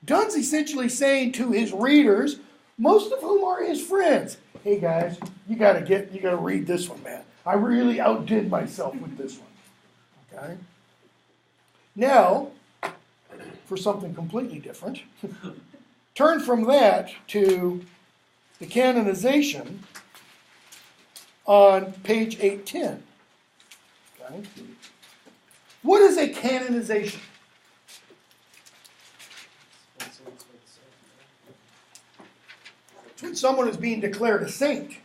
Donne's essentially saying to his readers, most of whom are his friends, hey guys, you gotta read this one, man. I really outdid myself with this one. Okay? Now, for something completely different, turn from that to the canonization on page 810. Okay? What is a canonization? It's when someone is being declared a saint.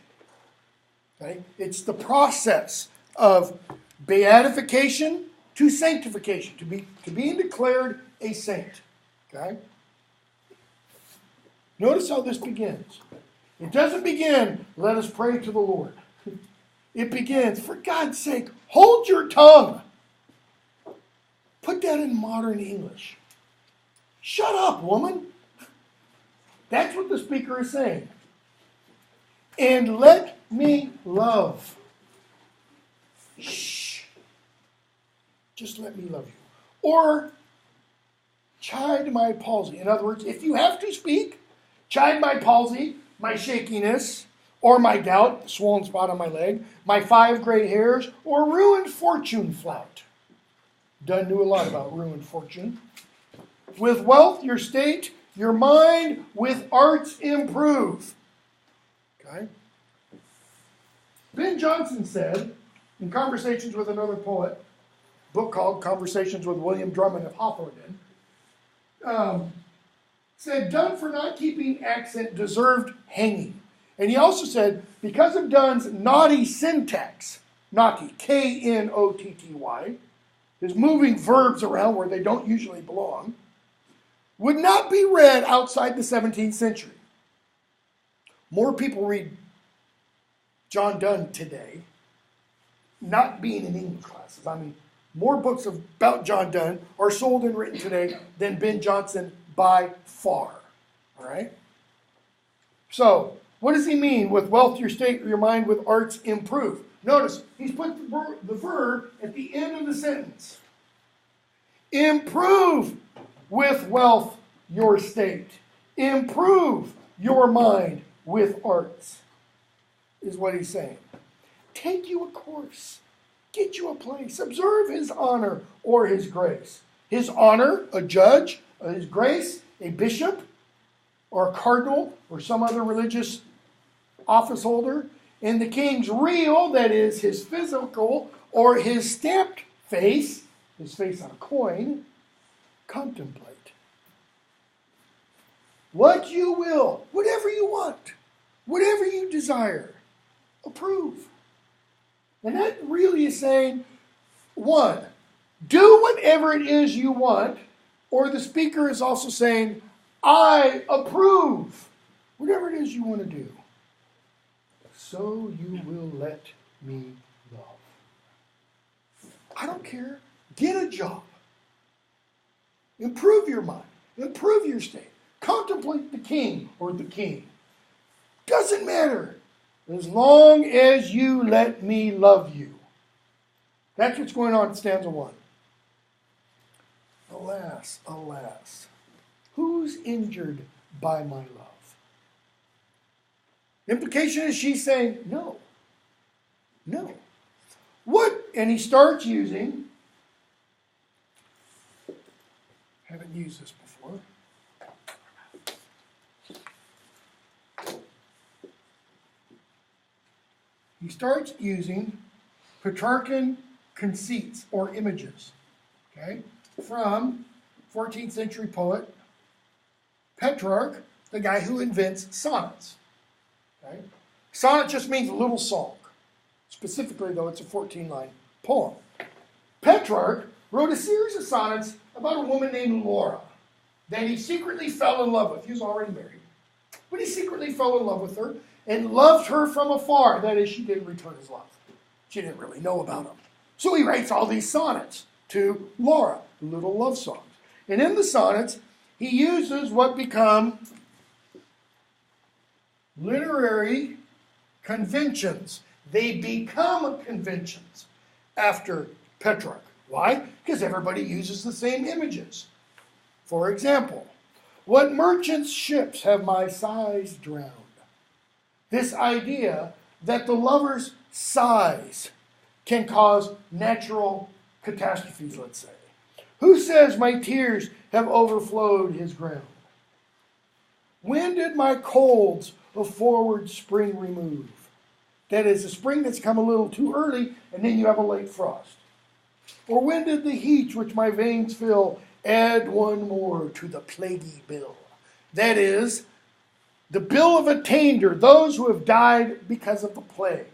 Okay? It's the process of beatification to sanctification, to being declared a saint. Okay? Notice how this begins. It doesn't begin, let us pray to the Lord. It begins, for God's sake, hold your tongue. Put that in modern English. Shut up, woman. That's what the speaker is saying. And let me love. Shh. Just let me love you. Or chide my palsy. In other words, if you have to speak, chide my palsy, my shakiness, or my gout, the swollen spot on my leg, my 5 gray hairs, or ruined fortune flout. Donne knew a lot about ruined fortune. With wealth your state, your mind with arts improve. Okay? Ben Jonson said, in Conversations with Another Poet, book called Conversations with William Drummond of Hawthornden, said Donne for not keeping accent deserved hanging. And he also said, because of Donne's naughty syntax, naughty, K-N-O-T-T-Y, his moving verbs around where they don't usually belong, would not be read outside the 17th century. More people read John Donne today, not being in English classes. I mean, more books about John Donne are sold and written today than Ben Jonson by far. All right? So, what does he mean with wealth your state, your mind with arts improve? Notice, he's put the verb at the end of the sentence. Improve with wealth your state. Improve your mind with arts, is what he's saying. Take you a course. Get you a place. Observe his honor or his grace. His honor, a judge. His grace, a bishop or a cardinal or some other religious office holder. And the king's real, that is his physical or his stamped face, his face on a coin, contemplate. What you will, whatever you want, whatever you desire, approve. And that really is saying, one, do whatever it is you want, or the speaker is also saying, I approve, whatever it is you want to do. So you will let me love. I don't care. Get a job. Improve your mind. Improve your state. Contemplate the king or the king. Doesn't matter. As long as you let me love you. That's what's going on in stanza 1. Alas, alas, who's injured by my love? Implication is she's saying, no. No. What? And he starts using, haven't used this before. He starts using Petrarchan conceits or images, okay, from 14th century poet Petrarch, the guy who invents sonnets. Okay? Sonnet just means little song. Specifically, though, it's a 14-line poem. Petrarch wrote a series of sonnets about a woman named Laura that he secretly fell in love with. He was already married. But he secretly fell in love with her and loved her from afar. That is, she didn't return his love. She didn't really know about him. So he writes all these sonnets to Laura, little love songs. And in the sonnets, he uses what become literary conventions. They become conventions after Petrarch. Why? Because everybody uses the same images. For example, what merchant's ships have my sighs drowned? This idea that the lover's sighs can cause natural catastrophes, let's say. Who says my tears have overflowed his ground? When did my colds of forward spring remove? That is, a spring that's come a little too early, and then you have a late frost. Or when did the heat which my veins fill add one more to the plaguey bill? That is, the bill of attainder, those who have died because of the plague.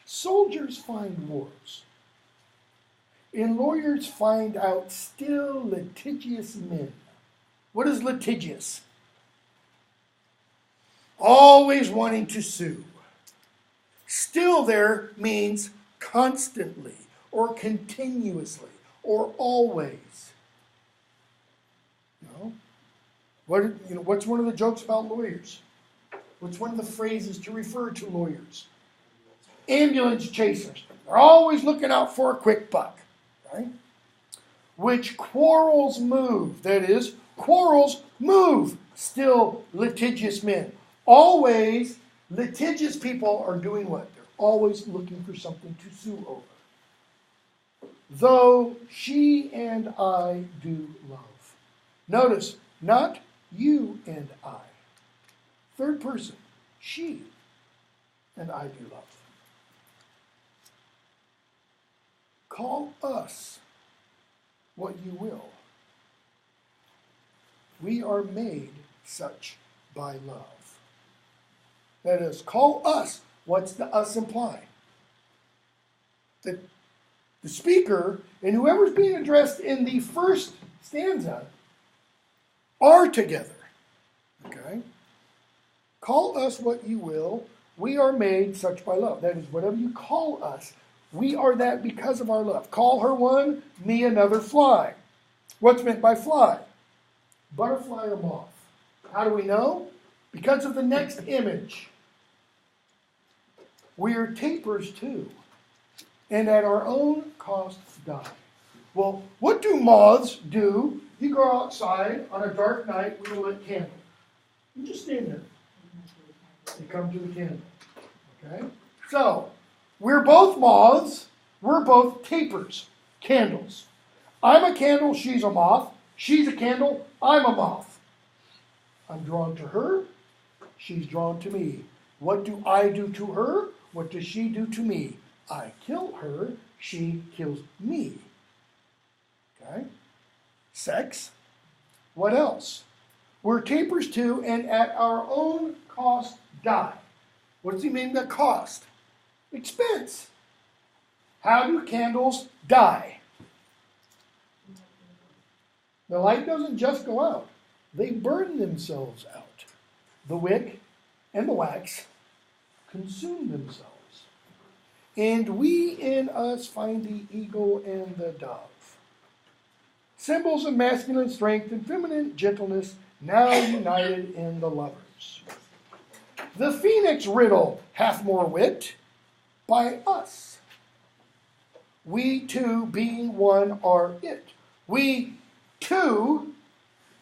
Soldiers find wars, and lawyers find out still litigious men. What is litigious? Always wanting to sue. Still there means constantly, or continuously, or always. What's one of the jokes about lawyers? What's one of the phrases to refer to lawyers? Ambulance chasers. They're always looking out for a quick buck, right? Which quarrels move. That is, quarrels move. Still litigious men. Always litigious people are doing what? They're always looking for something to sue over. Though she and I do love. Notice, not you and I. Third person, she and I do love. Call us what you will. We are made such by love. That is, call us. What's the us imply? That the speaker and whoever's being addressed in the first stanza are together. Okay? Call us what you will. We are made such by love. That is, whatever you call us, we are that because of our love. Call her one, me another fly. What's meant by fly? Butterfly or moth. How do we know? Because of the next image. We are tapers too, and at our own cost die. Well, what do moths do? You go outside on a dark night with a lit candle. You just stand there. You come to the candle. Okay? So, we're both moths. We're both tapers, candles. I'm a candle, she's a moth. She's a candle, I'm a moth. I'm drawn to her. She's drawn to me. What do I do to her? What does she do to me? I kill her. She kills me. Okay? Sex. What else? We're tapers too, and at our own cost die. What does he mean by cost? Expense. How do candles die? The light doesn't just go out. They burn themselves out. The wick and the wax consume themselves. And we in us find the eagle and the dove. Symbols of masculine strength and feminine gentleness, now united in the lovers. The phoenix riddle hath more wit by us. We two being one are it. We two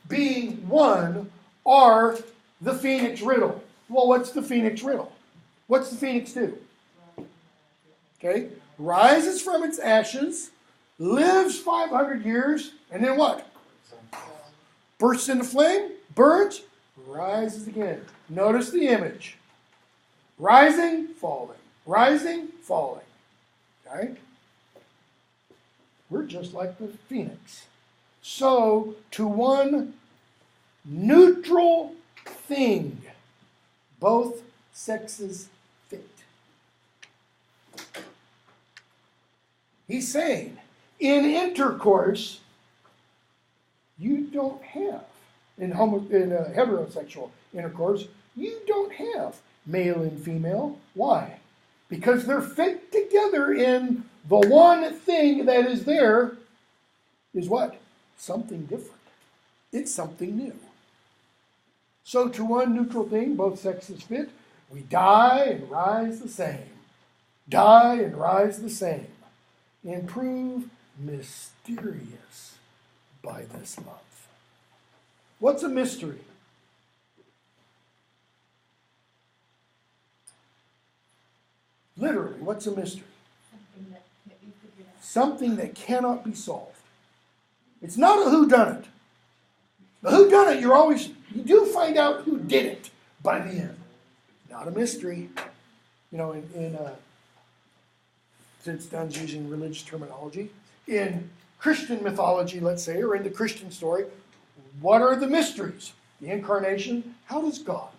being one are the phoenix riddle. Well, what's the phoenix riddle? What's the phoenix do? Okay, rises from its ashes, lives 500 years, and then what? Bursts into flame, burns, rises again. Notice the image. Rising, falling. Rising, falling. Okay? We're just like the phoenix. So, to one neutral thing, both sexes fit. He's saying, in intercourse, you don't have, in heterosexual intercourse, you don't have male and female. Why? Because they're fit together in the one thing that is there is what? Something different. It's something new. So to one neutral thing, both sexes fit. We die and rise the same. Die and rise the same. And prove mysterious by this love. What's a mystery? Literally, what's a mystery? Something that cannot be solved. It's not a whodunit. A whodunit, you do find out who did it by the end. Not a mystery. You know, since Donne's using religious terminology, in Christian mythology, let's say, or in the Christian story, what are the mysteries? The incarnation. How does God,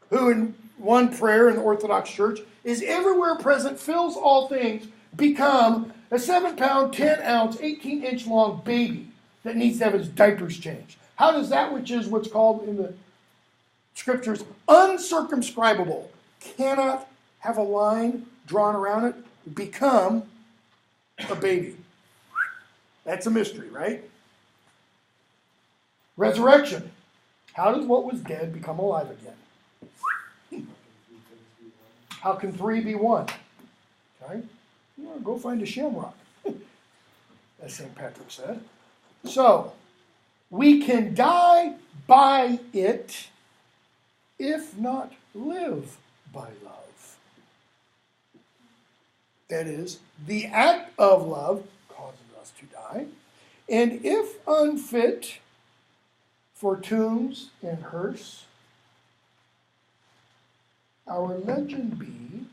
who in one prayer in the Orthodox Church is everywhere present, fills all things, become a 7-pound, 10-ounce, 18-inch long baby that needs to have his diapers changed? How does that which is what's called in the scriptures uncircumscribable, cannot have a line drawn around it, become a baby? That's a mystery, right? Resurrection. How does what was dead become alive again? How can 3 be 1? Okay? You want to go find a shamrock, as St. Patrick said. So, we can die by it, if not live by love. That is, the act of love causes us to die. And if unfit for tombs and hearse, our legend be,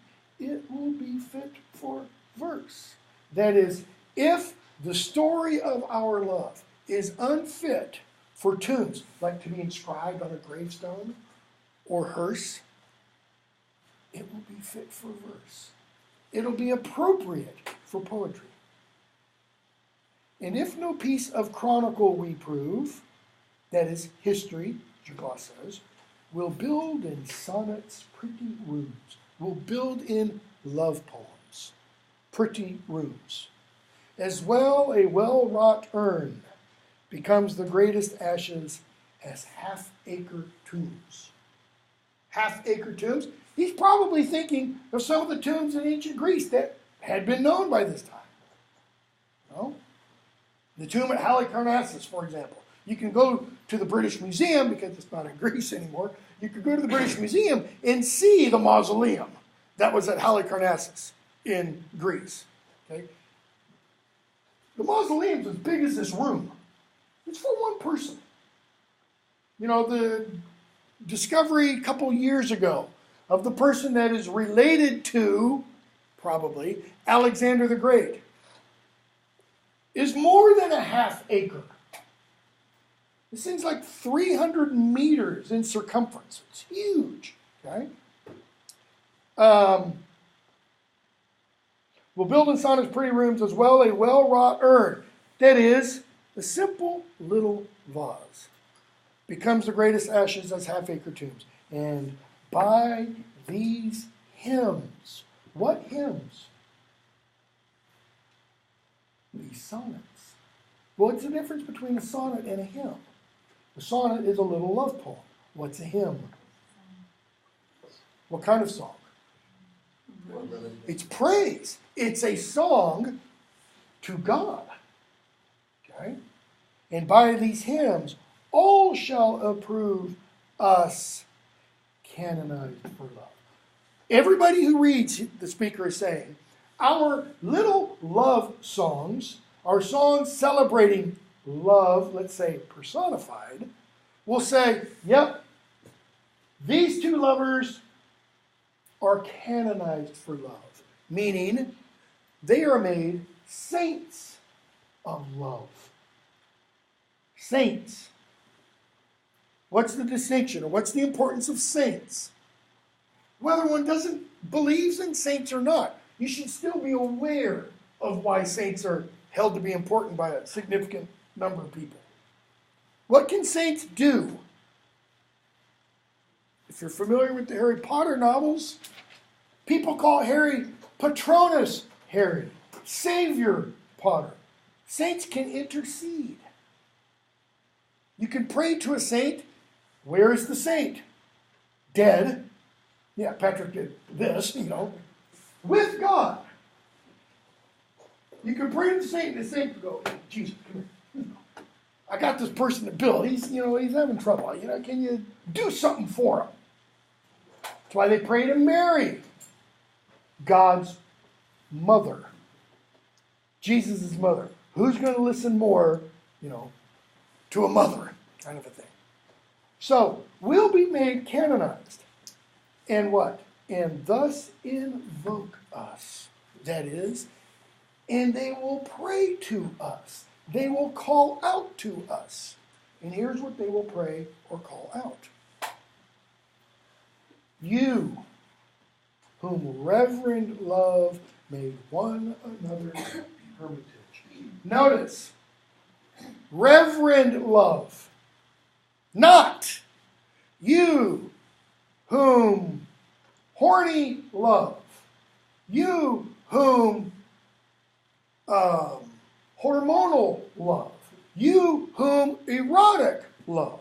it will be fit for verse. That is, if the story of our love is unfit for tombs, like to be inscribed on a gravestone or hearse, it will be fit for verse. It'll be appropriate for poetry. And if no piece of chronicle we prove, that is history, Jacques says, we'll build in sonnets pretty rooms. We'll build in love poems, pretty rooms. As well, a well-wrought urn becomes the greatest ashes as half-acre tombs. Half-acre tombs? He's probably thinking of some of the tombs in ancient Greece that had been known by this time. No? The tomb at Halicarnassus, for example. You can go to the British Museum, because it's not in Greece anymore. You could go to the British Museum and see the mausoleum that was at Halicarnassus in Greece. Okay? The mausoleum's as big as this room. It's for one person. You know, the discovery a couple years ago of the person that is related to, probably, Alexander the Great is more than a half acre. This thing's like 300 meters in circumference. It's huge. Okay? We'll build in sonnets pretty rooms as well, a well-wrought urn. That is, a simple little vase becomes the greatest ashes as half-acre tombs. And by these hymns, what hymns? These sonnets. What's the difference between a sonnet and a hymn? A sonnet is a little love poem. What's a hymn? What kind of song? It's praise. It's a song to God. Okay? And by these hymns, all shall approve us canonized for love. Everybody who reads, the speaker is saying, our little love songs, our songs celebrating love, let's say personified, will say, yep, these two lovers are canonized for love, meaning they are made saints of love. Saints. What's the distinction, or what's the importance of saints? Whether one believes in saints or not, you should still be aware of why saints are held to be important by a significant number of people. What can saints do? If you're familiar with the Harry Potter novels, people call Harry Patronus Harry, Savior Potter. Saints can intercede. You can pray to a saint Where is the saint? Dead. Yeah, Patrick did this, with God. You can pray to the saint, and the saint will go, Jesus, come here. I got this person to bill. He's having trouble. Can you do something for him? That's why they pray to Mary, God's mother. Jesus' mother. Who's going to listen more, to a mother kind of a thing? So, we'll be made canonized. And what? And thus invoke us. That is, and they will pray to us. They will call out to us. And here's what they will pray or call out. You, whom reverend love made one another hermitage. Notice, reverend love. Not you, whom horny love. You, whom hormonal love. You whom erotic love.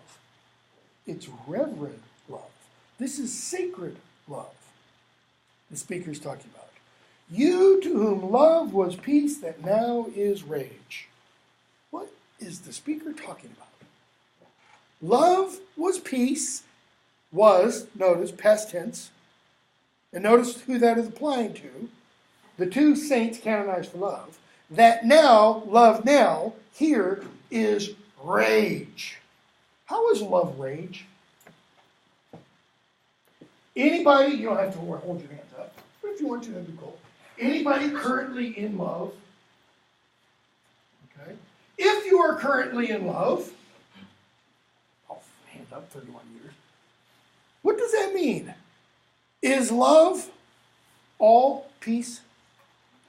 It's reverent love. This is sacred love the speaker's talking about. You to whom love was peace that now is rage. What is the speaker talking about? Love was peace, notice, past tense, and notice who that is applying to. The two saints canonized for love. That now, love now, here is rage. How is love rage? Anybody, you don't have to hold your hands up, but if you want to, that'd be cool. Anybody currently in love? Okay. If you are currently in love, hands up, 31 years. What does that mean? Is love all peace?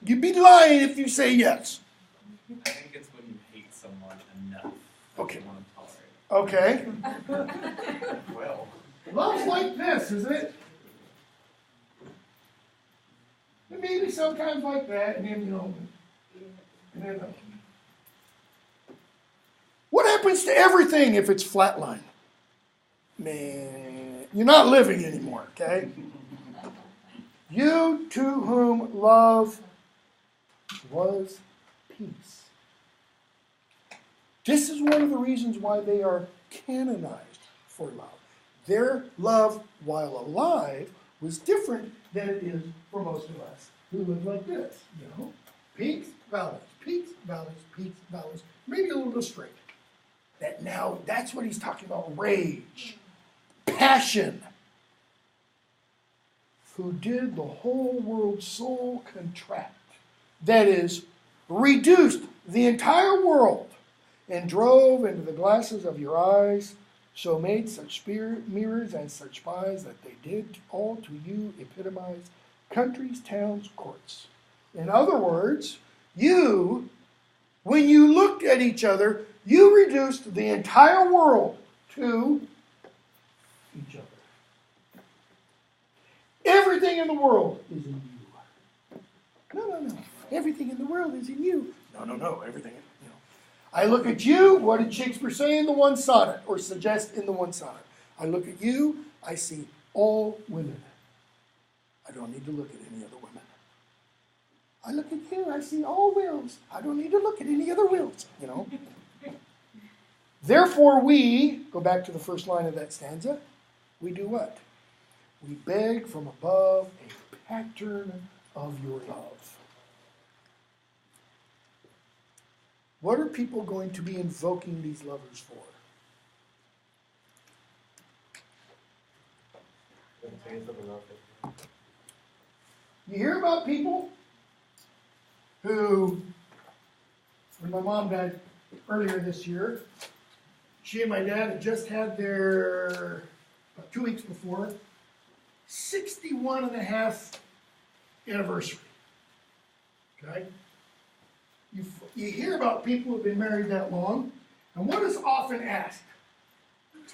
You'd be lying if you say yes. I think it's when you hate someone enough that Okay. you want to tolerate it. Okay. Well, Love's like this, isn't it? And maybe sometimes like that, and then, and then. What happens to everything if it's flatline? Man, you're not living anymore, okay? You to whom love was peace. This is one of the reasons why they are canonized for love. Their love while alive was different than it is for most of us who live like this, peaks, valleys, peaks, valleys, peaks, valleys, maybe a little bit straight. That's what he's talking about, rage, passion, who did the whole world's soul contract. That is, reduced the entire world and drove into the glasses of your eyes, so made such mirrors and such spies that they did all to you epitomize countries, towns, courts. In other words, you, when you looked at each other, you reduced the entire world to each other. Everything in the world is in you. No. Everything in the world is in you. No. Everything, I look at you, what did Shakespeare say in the one sonnet, or suggest in the one sonnet? I look at you, I see all women. I don't need to look at any other women. I look at you, I see all wills. I don't need to look at any other wills, Therefore we, go back to the first line of that stanza, we do what? We beg from above a pattern of your love. What are people going to be invoking these lovers for? You hear about people who, when my mom died earlier this year, she and my dad had just had their, about 2 weeks before, 61 and a half anniversary. Okay? You hear about people who've been married that long, and what is often asked?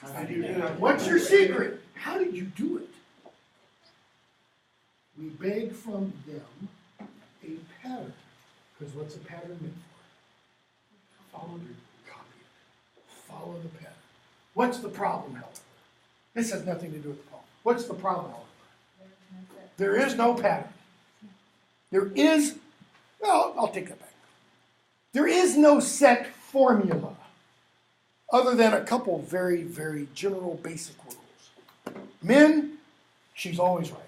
how do you do that? What's your secret? How did you do it? We beg from them a pattern. Because what's a pattern meant for? Follow the pattern. What's the problem, however? This has nothing to do with the poem. What's the problem, however? There is no pattern. There is, well, I'll take that back. There is no set formula other than a couple very, very general basic rules. Men, she's always right.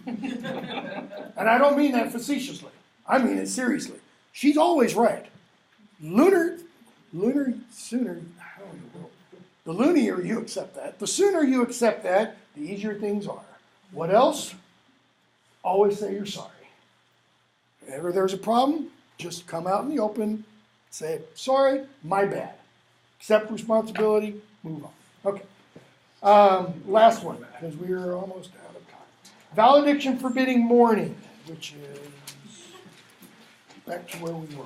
And I don't mean that facetiously. I mean it seriously. She's always right. Sooner, how in the world? The loonier you accept that, the sooner you accept that, the easier things are. What else? Always say you're sorry. Whenever there's a problem, just come out in the open, say, sorry, my bad. Accept responsibility, move on. Okay. Last one, because we are almost out of time. Valediction forbidding mourning, which is back to where we were.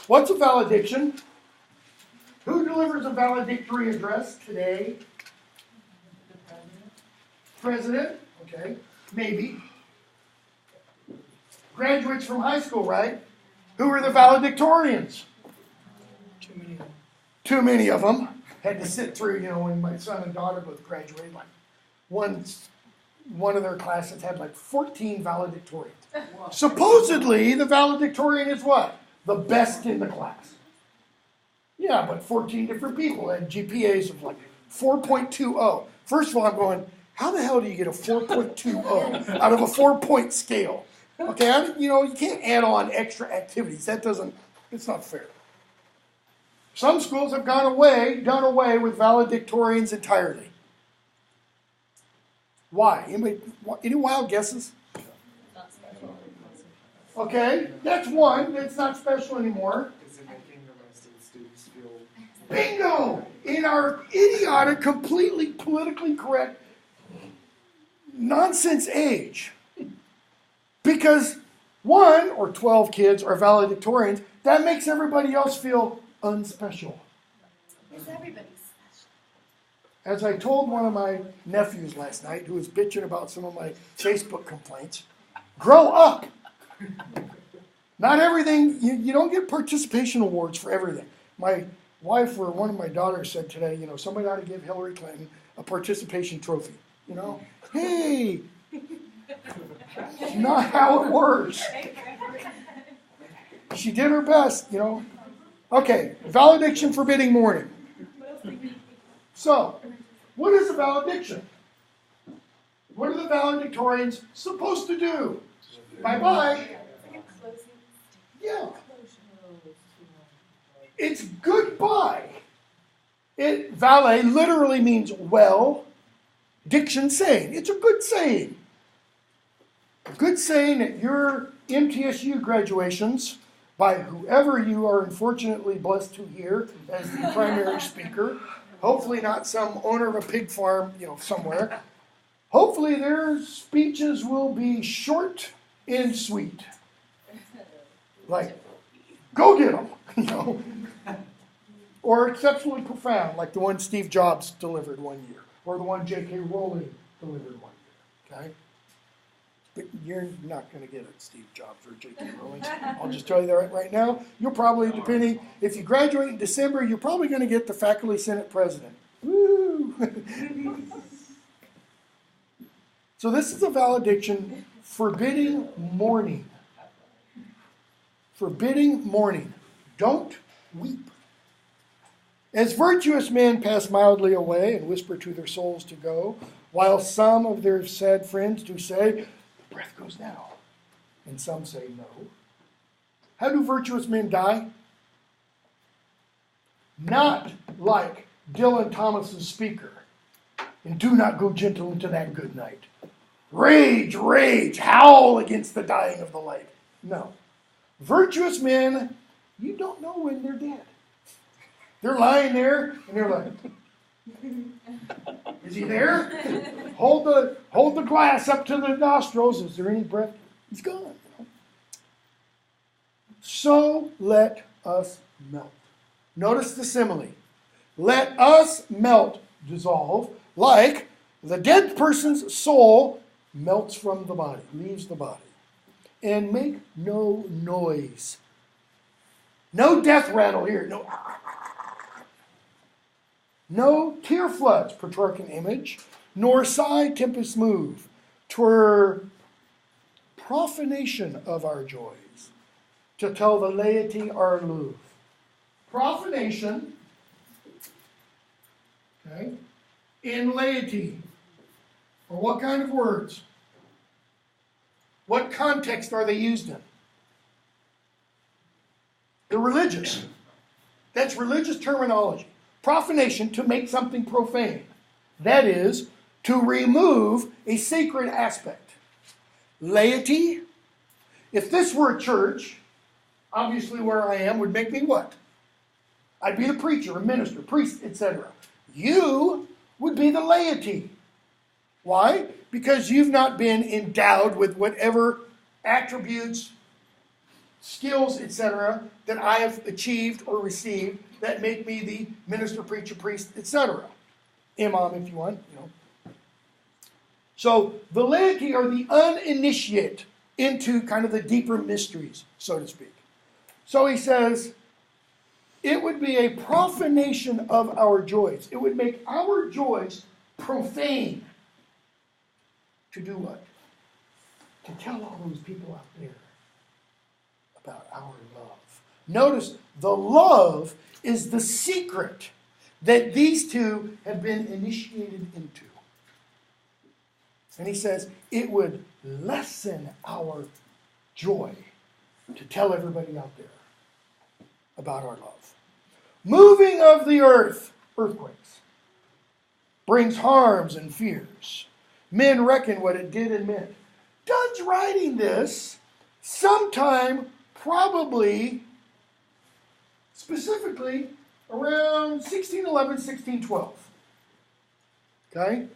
What's a valediction? Who delivers a valedictory address today? The President? president. Okay, maybe. Graduates from high school, right? Who are the valedictorians? Too many of them. Had to sit through, when my son and daughter both graduated, like one of their classes had like 14 valedictorians. Supposedly, the valedictorian is what? The best in the class. Yeah, but 14 different people had GPAs of like 4.20. First of all, I'm going, how the hell do you get a 4.20 out of a 4-point scale? Okay, you can't add on extra activities. It's not fair. Some schools have done away with valedictorians entirely. Why? Any wild guesses? Not special. Okay, that's one. That's not special anymore. Is it making the rest of the students feel... Bingo! In our idiotic, completely politically correct nonsense age. Because 1 or 12 kids are valedictorians, that makes everybody else feel unspecial. Is everybody special? As I told one of my nephews last night, who was bitching about some of my Facebook complaints, grow up. Not everything, you don't get participation awards for everything. My wife or one of my daughters said today, somebody ought to give Hillary Clinton a participation trophy. Hey, not how it works. She did her best, Okay, valediction forbidding mourning. So, what is a valediction? What are the valedictorians supposed to do? Bye-bye. Yeah. It's goodbye. Valet literally means well. Diction saying. It's a good saying. A good saying at your MTSU graduations by whoever you are unfortunately blessed to hear as the primary speaker. Hopefully not some owner of a pig farm, somewhere. Hopefully their speeches will be short and sweet. Like, go get them, Or exceptionally profound, like the one Steve Jobs delivered one year. Or the one J.K. Rowling delivered one year, okay? But you're not going to get it, Steve Jobs or J.K. Rowling. I'll just tell you that right now. You'll probably, depending, if you graduate in December, you're probably going to get the faculty senate president. Woo! So this is a valediction forbidding mourning. Forbidding mourning. Don't weep. As virtuous men pass mildly away and whisper to their souls to go, while some of their sad friends do say, breath goes now, and some say no. How do virtuous men die? Not like Dylan Thomas's speaker, and do not go gentle into that good night. Rage, rage, howl against the dying of the light. No. Virtuous men, you don't know when they're dead. They're lying there, and they're like, is he there? Hold the glass up to the nostrils. Is there any breath? He's gone. So let us melt. Notice the simile. Let us melt, dissolve, like the dead person's soul melts from the body, leaves the body. And make no noise. No death rattle here. No tear floods, Petrarchan image, nor sigh tempests move. 'Twere profanation of our joys to tell the laity our love. Profanation, okay, in laity. Or what kind of words? What context are they used in? They're religious. That's religious terminology. Profanation, to make something profane. That is, to remove a sacred aspect. Laity, if this were a church, obviously where I am would make me what? I'd be the preacher, a minister, priest, etc. You would be the laity. Why? Because you've not been endowed with whatever attributes, skills, etc. that I have achieved or received that make me the minister, preacher, priest, etc. Imam, if you want, So the laity are the uninitiate into kind of the deeper mysteries, so to speak. So he says, it would be a profanation of our joys. It would make our joys profane. To do what? To tell all those people out there about our love. Notice, the love is the secret that these two have been initiated into. And he says, it would lessen our joy to tell everybody out there about our love. Moving of the earth, earthquakes, brings harms and fears. Men reckon what it did and meant. Donne's writing this sometime, probably, specifically, around 1611, 1612. Okay?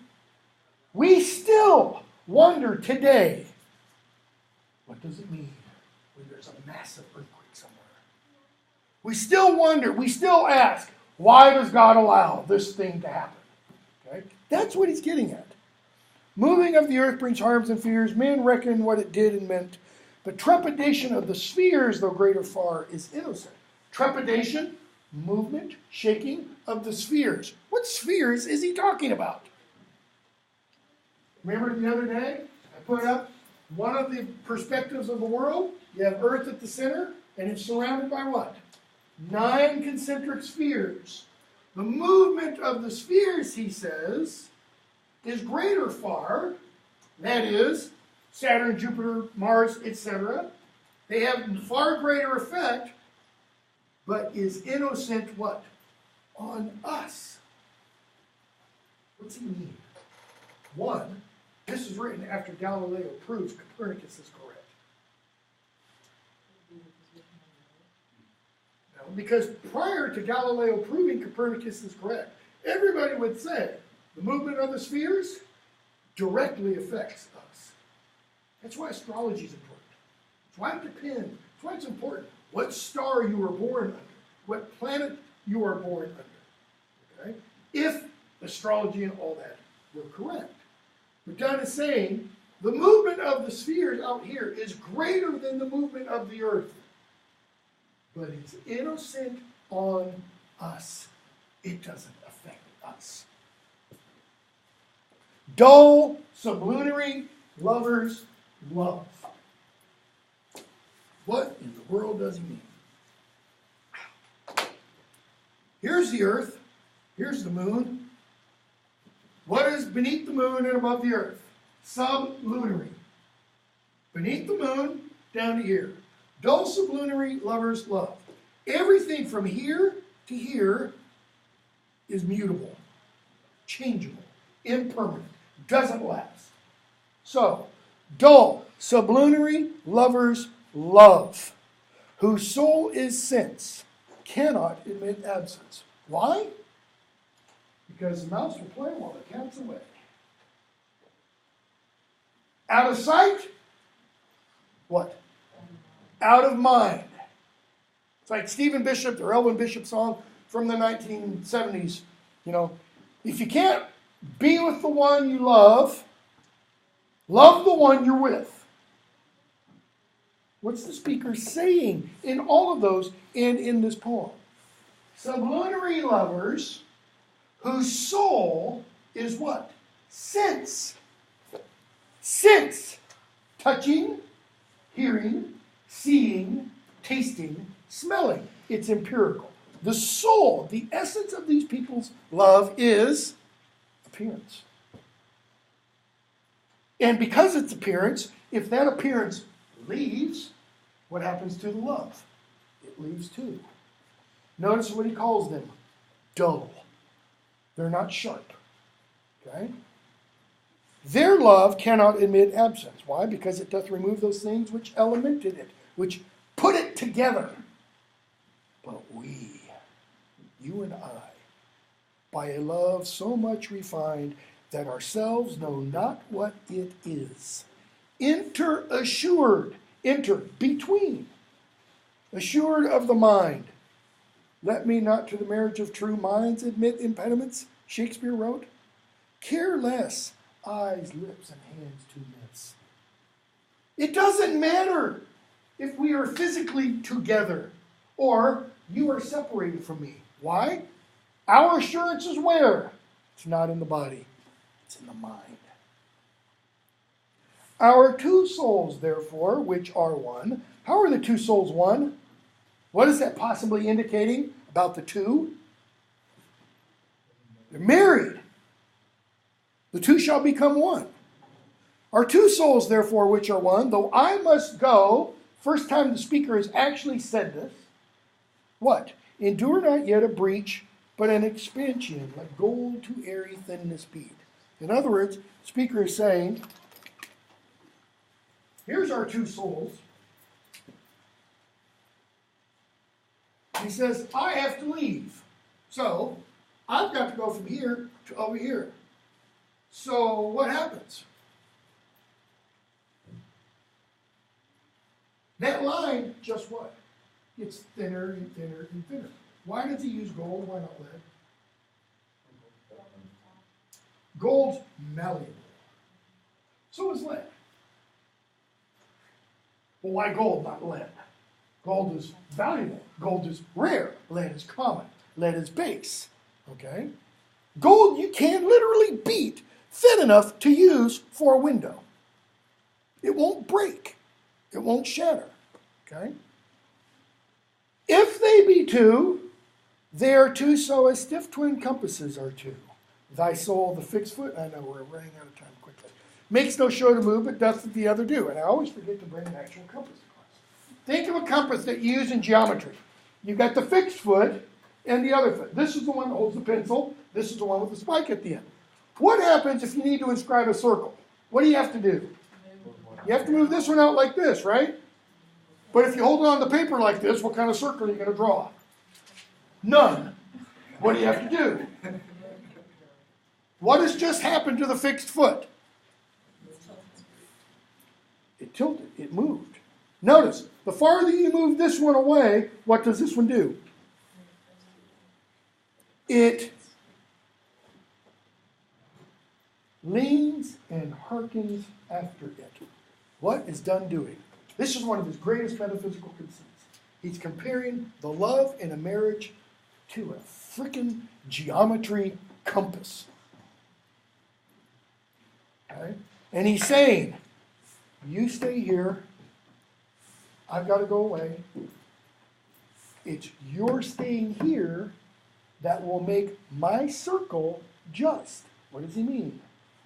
We still wonder today, what does it mean when there's a massive earthquake somewhere? We still wonder, we still ask, why does God allow this thing to happen? Okay? That's what he's getting at. Moving of the earth brings harms and fears. Men reckon what it did and meant. But trepidation of the spheres, though greater far, is innocent. Trepidation, movement, shaking of the spheres. What spheres is he talking about? Remember the other day, I put up one of the perspectives of the world. You have Earth at the center, and it's surrounded by what? 9 concentric spheres. The movement of the spheres, he says, is greater far. That is, Saturn, Jupiter, Mars, etc. They have far greater effect, but is innocent what? On us. What's he mean? One, this is written after Galileo proves Copernicus is correct. No, because prior to Galileo proving Copernicus is correct, everybody would say the movement of the spheres directly affects us. That's why astrology is important. That's why it depends. That's why it's important what star you were born under, what planet you are born under. Okay? If astrology and all that were correct. But Donne is saying the movement of the spheres out here is greater than the movement of the earth. But it's innocent on us. It doesn't affect us. Dull, sublunary lovers love. What in the world does he mean? Here's the earth. Here's the moon. What is beneath the moon and above the earth? Sublunary. Beneath the moon, down to here. Dull, sublunary lovers love. Everything from here to here is mutable, changeable, impermanent, doesn't last. So, dull, sublunary lovers love, whose soul is sense, cannot admit absence. Why? Because the mouse will play while the cat's away. Out of sight? What? Out of mind. It's like Stephen Bishop, or Elvin Bishop song from the 1970s. You know, if you can't be with the one you love, love the one you're with. What's the speaker saying in all of those and in this poem? Sublunary lovers whose soul is what? Sense. Sense. Touching, hearing, seeing, tasting, smelling. It's empirical. The soul, the essence of these people's love is appearance. And because it's appearance, if that appearance leaves, what happens to the love? It leaves too. Notice what he calls them. Dull. They're not sharp. Okay? Their love cannot admit absence. Why? Because it doth remove those things which elemented it, which put it together. But we, you and I, by a love so much refined that ourselves know not what it is, enter assured, enter between, assured of the mind. Let me not to the marriage of true minds admit impediments, Shakespeare wrote. Care less, eyes, lips, and hands to miss. It doesn't matter if we are physically together or you are separated from me. Why? Our assurance is where? It's not in the body. It's in the mind. Our two souls, therefore, which are one. How are the two souls one? What is that possibly indicating about the two? They're married. The two shall become one. Our two souls, therefore, which are one, though I must go, first time the speaker has actually said this, what? Endure not yet a breach, but an expansion, like gold to airy thinness bead. In other words, the speaker is saying, here's our two souls. He says, I have to leave. So, I've got to go from here to over here. So, what happens? That line, just what? It's thinner and thinner and thinner. Why does he use gold? Why not lead? Gold's malleable. So is lead. Well, why gold, not lead? Gold is valuable. Gold is rare. Lead is common. Lead is base. Okay? Gold you can literally beat thin enough to use for a window. It won't break. It won't shatter. Okay? If they be two, they are two so as stiff twin compasses are two. Thy soul, the fixed foot, I know we're running out of time quickly, makes no show to move, but doth what the other do. And I always forget to bring an actual compass to class. Think of a compass that you use in geometry. You've got the fixed foot and the other foot. This is the one that holds the pencil. This is the one with the spike at the end. What happens if you need to inscribe a circle? What do you have to do? You have to move this one out like this, right? But if you hold it on the paper like this, what kind of circle are you going to draw? None. What do you have to do? What has just happened to the fixed foot? It tilted. It moved. Notice, the farther you move this one away, what does this one do? It leans and hearkens after it. What is Donne doing? This is one of his greatest metaphysical conceits. He's comparing the love in a marriage to a frickin' geometry compass. Okay? And he's saying, you stay here. I've got to go away. It's your staying here that will make my circle just. What does he mean?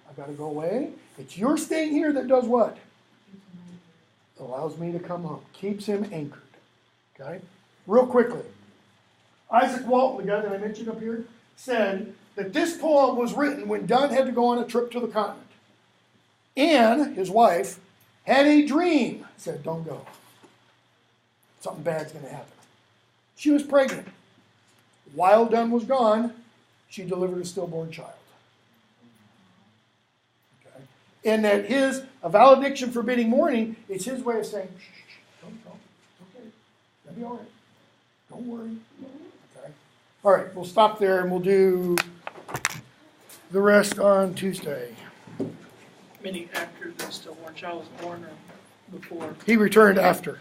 I've got to go away. It's your staying here that does what? Allows me to come home. Keeps him anchored. Okay? Real quickly. Isaac Walton, the guy that I mentioned up here, said that this poem was written when Donne had to go on a trip to the continent. Anne, his wife, had a dream. Said, don't go. Something bad's going to happen. She was pregnant. While Donne was gone, she delivered a stillborn child. Okay? And that his valediction forbidding mourning is his way of saying, shh, don't go. It's okay. That'll be all right. Don't worry. Okay? All right, we'll stop there and we'll do the rest on Tuesday. Meaning after the stillborn child was born or before? He returned after.